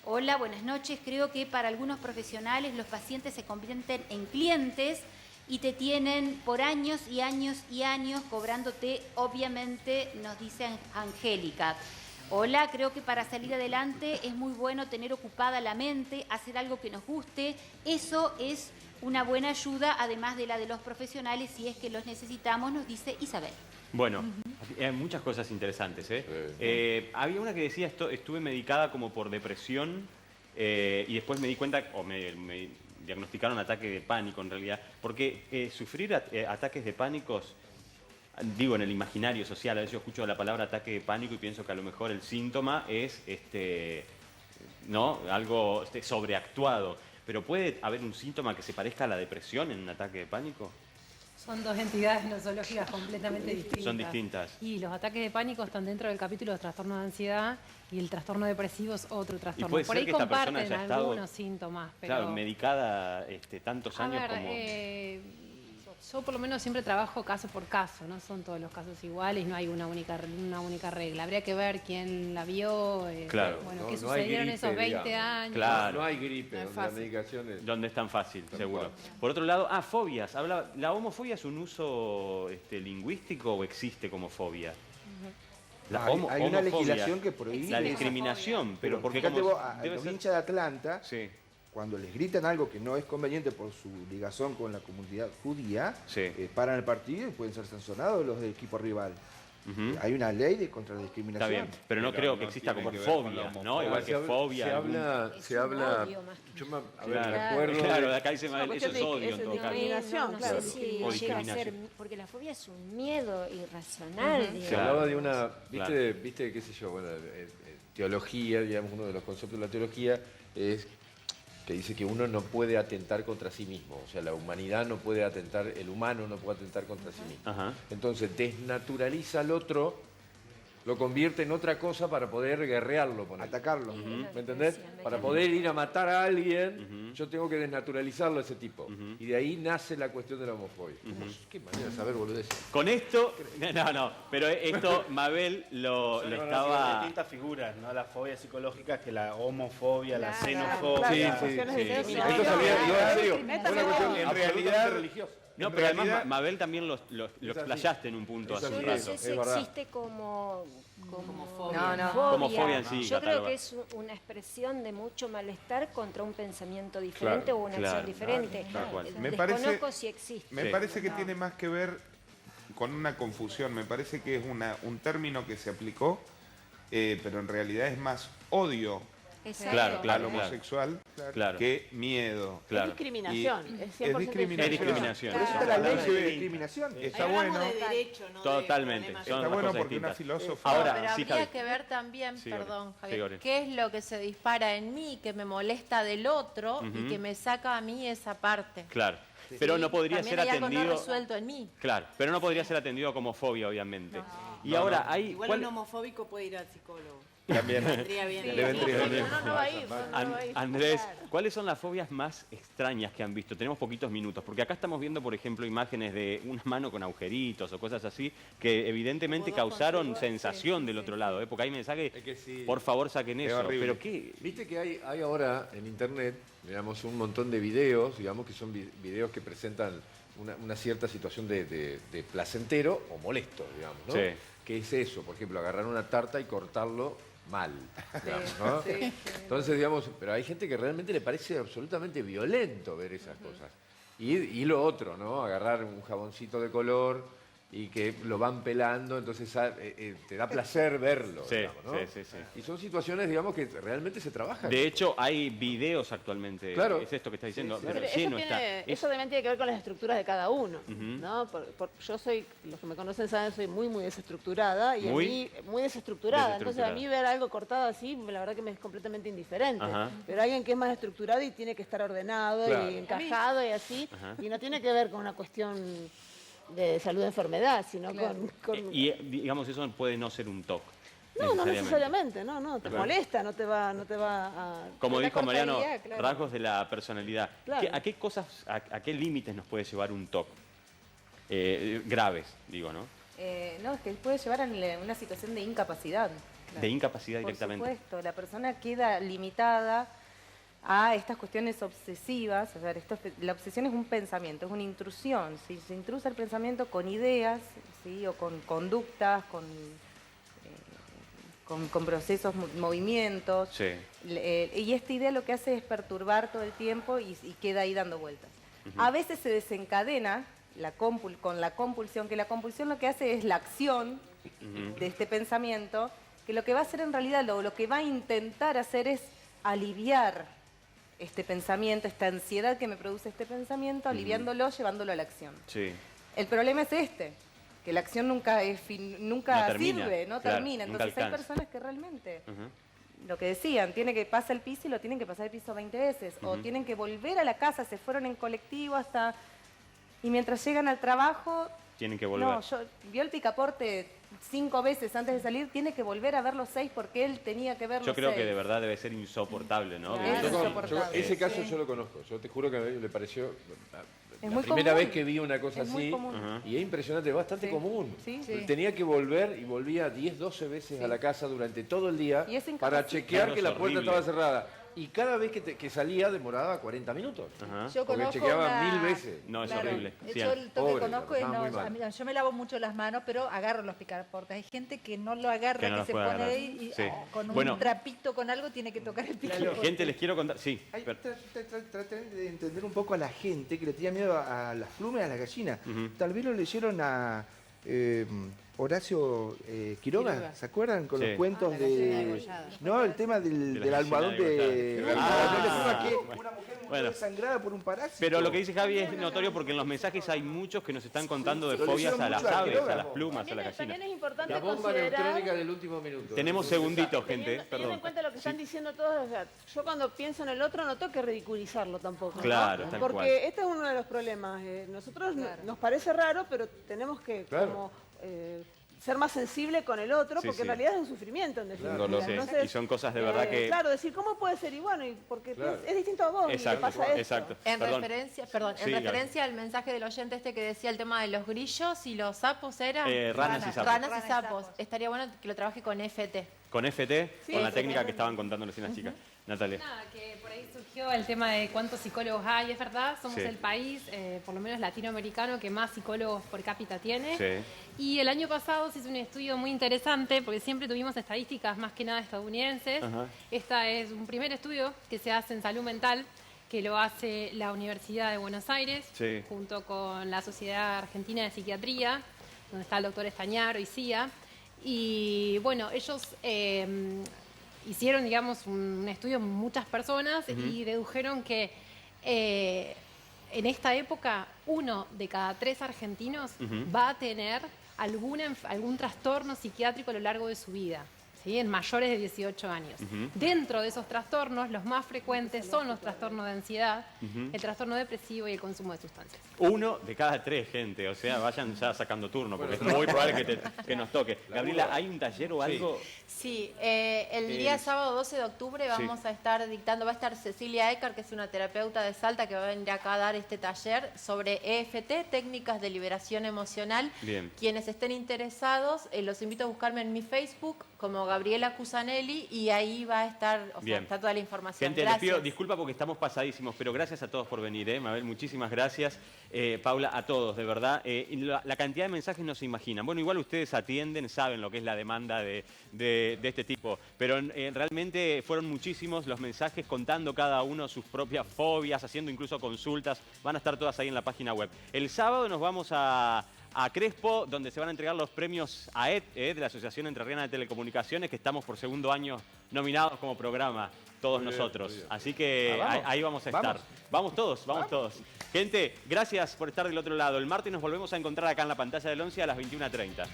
Hola, buenas noches. Creo que para algunos profesionales los pacientes se convierten en clientes y te tienen por años y años y años cobrándote, obviamente, nos dice Angélica. Hola, creo que para salir adelante es muy bueno tener ocupada la mente, hacer algo que nos guste. Eso es una buena ayuda, además de la de los profesionales, si es que los necesitamos, nos dice Isabel. Bueno, hay muchas cosas interesantes, ¿eh? Había una que decía, estuve medicada como por depresión y después me di cuenta, o me diagnosticaron ataque de pánico en realidad, porque sufrir ataques de pánicos, digo, en el imaginario social, a veces yo escucho la palabra ataque de pánico y pienso que a lo mejor el síntoma es ¿no? Algo sobreactuado. Pero ¿puede haber un síntoma que se parezca a la depresión en un ataque de pánico? Son dos entidades nosológicas completamente distintas. Son distintas. Y los ataques de pánico están dentro del capítulo de trastorno de ansiedad y el trastorno depresivo es otro trastorno. Por ahí comparten algunos síntomas. Pero... Claro, medicada tantos años como... Yo por lo menos siempre trabajo caso por caso, no son todos los casos iguales, no hay una única regla. Habría que ver quién la vio, claro. Bueno, qué sucedieron esos 20 años. Claro. No hay gripe, no es donde la medicación es... Donde es tan fácil, seguro. Por otro lado, fobias. ¿La homofobia es un uso lingüístico o existe como fobia? Hay una legislación que prohíbe la discriminación, pero porque fíjate como vos, a debe los ser... hinchas de Atlanta, sí, cuando les gritan algo que no es conveniente por su ligazón con la comunidad judía, paran el partido y pueden ser sancionados los del equipo rival. Hay una ley contra la discriminación. Está bien, pero no creo que exista como fobia, ¿no? Igual que fobia. Se habla, yo me acuerdo. Claro, de acá dice Mabel, eso es odio en todo caso. No claro. sé si O llega a discriminación. ser, porque la fobia es un miedo irracional. Se hablaba de una, viste, qué sé yo, bueno, teología, digamos, uno de los conceptos de la teología es que dice que uno no puede atentar contra sí mismo, o sea, la humanidad no puede atentar, el humano no puede atentar contra sí mismo. Entonces desnaturaliza al otro, lo convierte en otra cosa para poder guerrearlo, atacarlo. ¿Me entendés? Para poder ir a matar a alguien, yo tengo que desnaturalizarlo a ese tipo. Y de ahí nace la cuestión de la homofobia. Qué manera de saber, boludez. Con esto, pero esto Mabel lo estaba... Hay distintas figuras, ¿no? La fobia psicológica, que la homofobia, la xenofobia. Sí. Esto salía, en serio, una cuestión en realidad religiosa. No, pero además Mabel también lo explayaste en un punto hace un Yo no rato. sé si existe como fobia. Como fobia en sí, Yo creo cataloga. que es una expresión de mucho malestar contra un pensamiento diferente o una acción diferente. Tal cual. Desconozco si existe. Me parece que tiene más que ver con una confusión. Me parece que es un término que se aplicó, pero en realidad es más odio al homosexual que miedo. Es discriminación, es 100% discriminación. Pero está la ley sobre discriminación. Está bueno. de derecho, ¿no? Totalmente. Está bueno porque una filósofa... Ahora, pero sí, habría Javi. que ver también, Sí, perdón, Gabriel. Javier, Sí, qué es lo que se dispara en mí, que me molesta del otro y que me saca a mí esa parte. Claro. Pero no podría También ser hay algo no atendido... resuelto en mí. Claro, pero no podría ser atendido como fobia, obviamente. Y ahora hay... Igual ¿cuál- un homofóbico puede ir al psicólogo. También. Vendría bien. Le vendría bien. No va a ir, no va a ir. Andrés, ¿cuáles son las fobias más extrañas que han visto? Tenemos poquitos minutos, porque acá estamos viendo, por ejemplo, imágenes de una mano con agujeritos o cosas así, que evidentemente causaron sensación del otro lado, porque hay mensajes, por favor saquen eso. horrible. Pero ¿qué? Viste que hay ahora en internet, digamos, un montón de videos, digamos, que son videos que presentan una cierta situación de placentero o molesto, digamos, ¿no? Sí. ¿Qué es eso? Por ejemplo, agarrar una tarta y cortarlo mal, digamos, ¿no? Entonces, digamos, pero hay gente que realmente le parece absolutamente violento ver esas cosas. Y lo otro, ¿no? Agarrar un jaboncito de color y que lo van pelando, entonces te da placer verlo, Sí, digamos, ¿no? sí. Y son situaciones, digamos, que realmente se trabajan. De hecho, hay videos actualmente. Claro. Es esto que está diciendo. Sí, Pero Pero lleno está. eso también tiene que ver con las estructuras de cada uno, ¿no? Yo soy, los que me conocen saben, soy muy desestructurada y Muy a mí muy desestructurada. Entonces a desestructurada. mí ver algo cortado así, la verdad que me es completamente indiferente. Ajá. Pero alguien que es más estructurado y tiene que estar ordenado Claro. y encajado y así, Ajá. y no tiene que ver con una cuestión de salud o enfermedad, sino con... Y digamos, eso puede no ser un TOC. No necesariamente, no, te Claro. molesta, no te va a... Como una dijo Mariano, cortadía, claro. rasgos de la personalidad. Claro. ¿A qué cosas, a qué límites nos puede llevar un TOC? Graves, digo, ¿no? No, es que puede llevar a una situación de incapacidad. De incapacidad directamente. Por supuesto, la persona queda limitada a estas cuestiones obsesivas. A ver, la obsesión es un pensamiento, es una intrusión. Si se intrusa el pensamiento con ideas, ¿sí? O con conductas, con procesos, movimientos. Sí. Y esta idea lo que hace es perturbar todo el tiempo y queda ahí dando vueltas. A veces se desencadena con la compulsión, que la compulsión lo que hace es la acción de este pensamiento, que lo que va a hacer en realidad, lo que va a intentar hacer es aliviar este pensamiento, esta ansiedad que me produce este pensamiento, aliviándolo, llevándolo a la acción. Sí. El problema es que la acción nunca No termina, sirve, no claro, termina. nunca Entonces hay alcanza. personas que realmente, Ujú. lo que decían, tiene que pasar el piso y lo tienen que pasar el piso 20 veces, o tienen que volver a la casa, se fueron en colectivo hasta... Y mientras llegan al trabajo... Tienen que volver. No, vio el picaporte 5 veces antes de salir, tiene que volver a ver los 6 porque él tenía que ver los 6. Yo creo que de verdad debe ser insoportable, ¿no? Claro. Ese caso yo lo conozco. Yo te juro que a mí me pareció... Es La muy primera común. vez que vi una cosa Es muy así, común. y es impresionante, es bastante común. Sí. Tenía que volver y volvía 10, 12 veces a la casa durante todo el día Y es para incapacitante. chequear Claro, que es la puerta horrible. estaba cerrada. Y cada vez que salía demoraba 40 minutos. Yo Porque conozco chequeaba una- 1000 veces. No, es Claro. horrible. Sí, Yo el toque Pobre, conozco es, estaba muy no, mal. a mí- yo me lavo mucho las manos, pero agarro los picaportes. Hay gente que no lo agarra, Que que, no los se puede pone agarrar. ahí y Sí. con un Bueno. trapito, con algo, tiene que tocar el picaporte. Gente, les quiero contar. Sí. pero- Traten de entender un poco a la gente que le tenía miedo a las plumas y a las gallinas. Ujú. Tal vez lo leyeron a Horacio Quiroga, Quiroga. ¿se acuerdan? Con Sí. los cuentos La gallina de... degollada. No, el tema del la almohadón gallina de... degollada. Una mujer murió Bueno. desangrada por un parásito. Pero lo que dice Javi es notorio porque en los mensajes hay muchos que nos están contando de Lo fobias hicieron a las mucho a aves, Quiroga. a las plumas, a la También gallina. es importante La bomba considerar... neutrónica del último minuto. Tenemos segunditos, gente. Teniendo en Perdón. cuenta lo que están diciendo todos, o sea, yo cuando pienso en el otro no tengo que ridiculizarlo tampoco. ¿no? Claro, tal Porque cual. este es uno de los problemas. Nosotros nos parece raro, pero tenemos que Claro. como, ser más sensible con el otro, Sí, porque sí. en realidad es un sufrimiento en definitiva. Un dolor, sí. Entonces, Y son cosas de verdad que... Claro, decir, ¿cómo puede ser? Y bueno, y porque Claro. es distinto a vos, y Exacto, le pasa esto. exacto. En Perdón. referencia, Sí, Gaby. al mensaje del oyente este que decía el tema de los grillos y los sapos, ¿era? Ranas y sapos. Ranas y sapos. Estaría bueno que lo trabaje con FT. Con FT, Sí, con la sí, técnica sí. que estaban contando recién las chicas. Natalia. Nada, que por ahí surgió el tema de cuántos psicólogos hay, es verdad, somos Sí. el país, por lo menos latinoamericano, que más psicólogos por cápita tiene. Sí. Y el año pasado se hizo un estudio muy interesante, porque siempre tuvimos estadísticas más que nada estadounidenses. Ajá. Esta es un primer estudio que se hace en salud mental, que lo hace la Universidad de Buenos Aires, Sí. junto con la Sociedad Argentina de Psiquiatría, donde está el doctor Estañaro y CIA. Y bueno, ellos hicieron, digamos, un estudio con muchas personas y dedujeron que en esta época 1 de cada 3 argentinos va a tener algún trastorno psiquiátrico a lo largo de su vida, ¿sí? En mayores de 18 años. Dentro de esos trastornos, los más frecuentes son los trastornos de ansiedad, el trastorno depresivo y el consumo de sustancias. 1 de cada 3, gente. O sea, vayan ya sacando turno, porque es muy probable que nos toque. Gabriela, ¿hay un taller o algo? Sí, el día sábado 12 de octubre vamos a estar dictando, va a estar Cecilia Ecker, que es una terapeuta de Salta, que va a venir acá a dar este taller sobre EFT, técnicas de liberación emocional. Bien. Quienes estén interesados, los invito a buscarme en mi Facebook como Gabriela Cusanelli y ahí va a estar, Bien. está toda la información. Gente, les Gracias. pido disculpa porque estamos pasadísimos, pero gracias a todos por venir, Mabel, muchísimas gracias. Paula, a todos, de verdad. Y la cantidad de mensajes no se imaginan. Bueno, igual ustedes atienden, saben lo que es la demanda de este tipo, pero realmente fueron muchísimos los mensajes contando cada uno sus propias fobias, haciendo incluso consultas. Van a estar todas ahí en la página web. El sábado nos vamos a Crespo, donde se van a entregar los premios AET, de la Asociación Entrerriana de Telecomunicaciones, que estamos por segundo año nominados como programa, todos Muy bien, nosotros. muy bien. Así que ¿Vamos? ahí vamos a estar. ¿Vamos? Vamos todos, vamos todos. Gente, gracias por estar del otro lado. El martes nos volvemos a encontrar acá en la pantalla del 11 a las 21:30.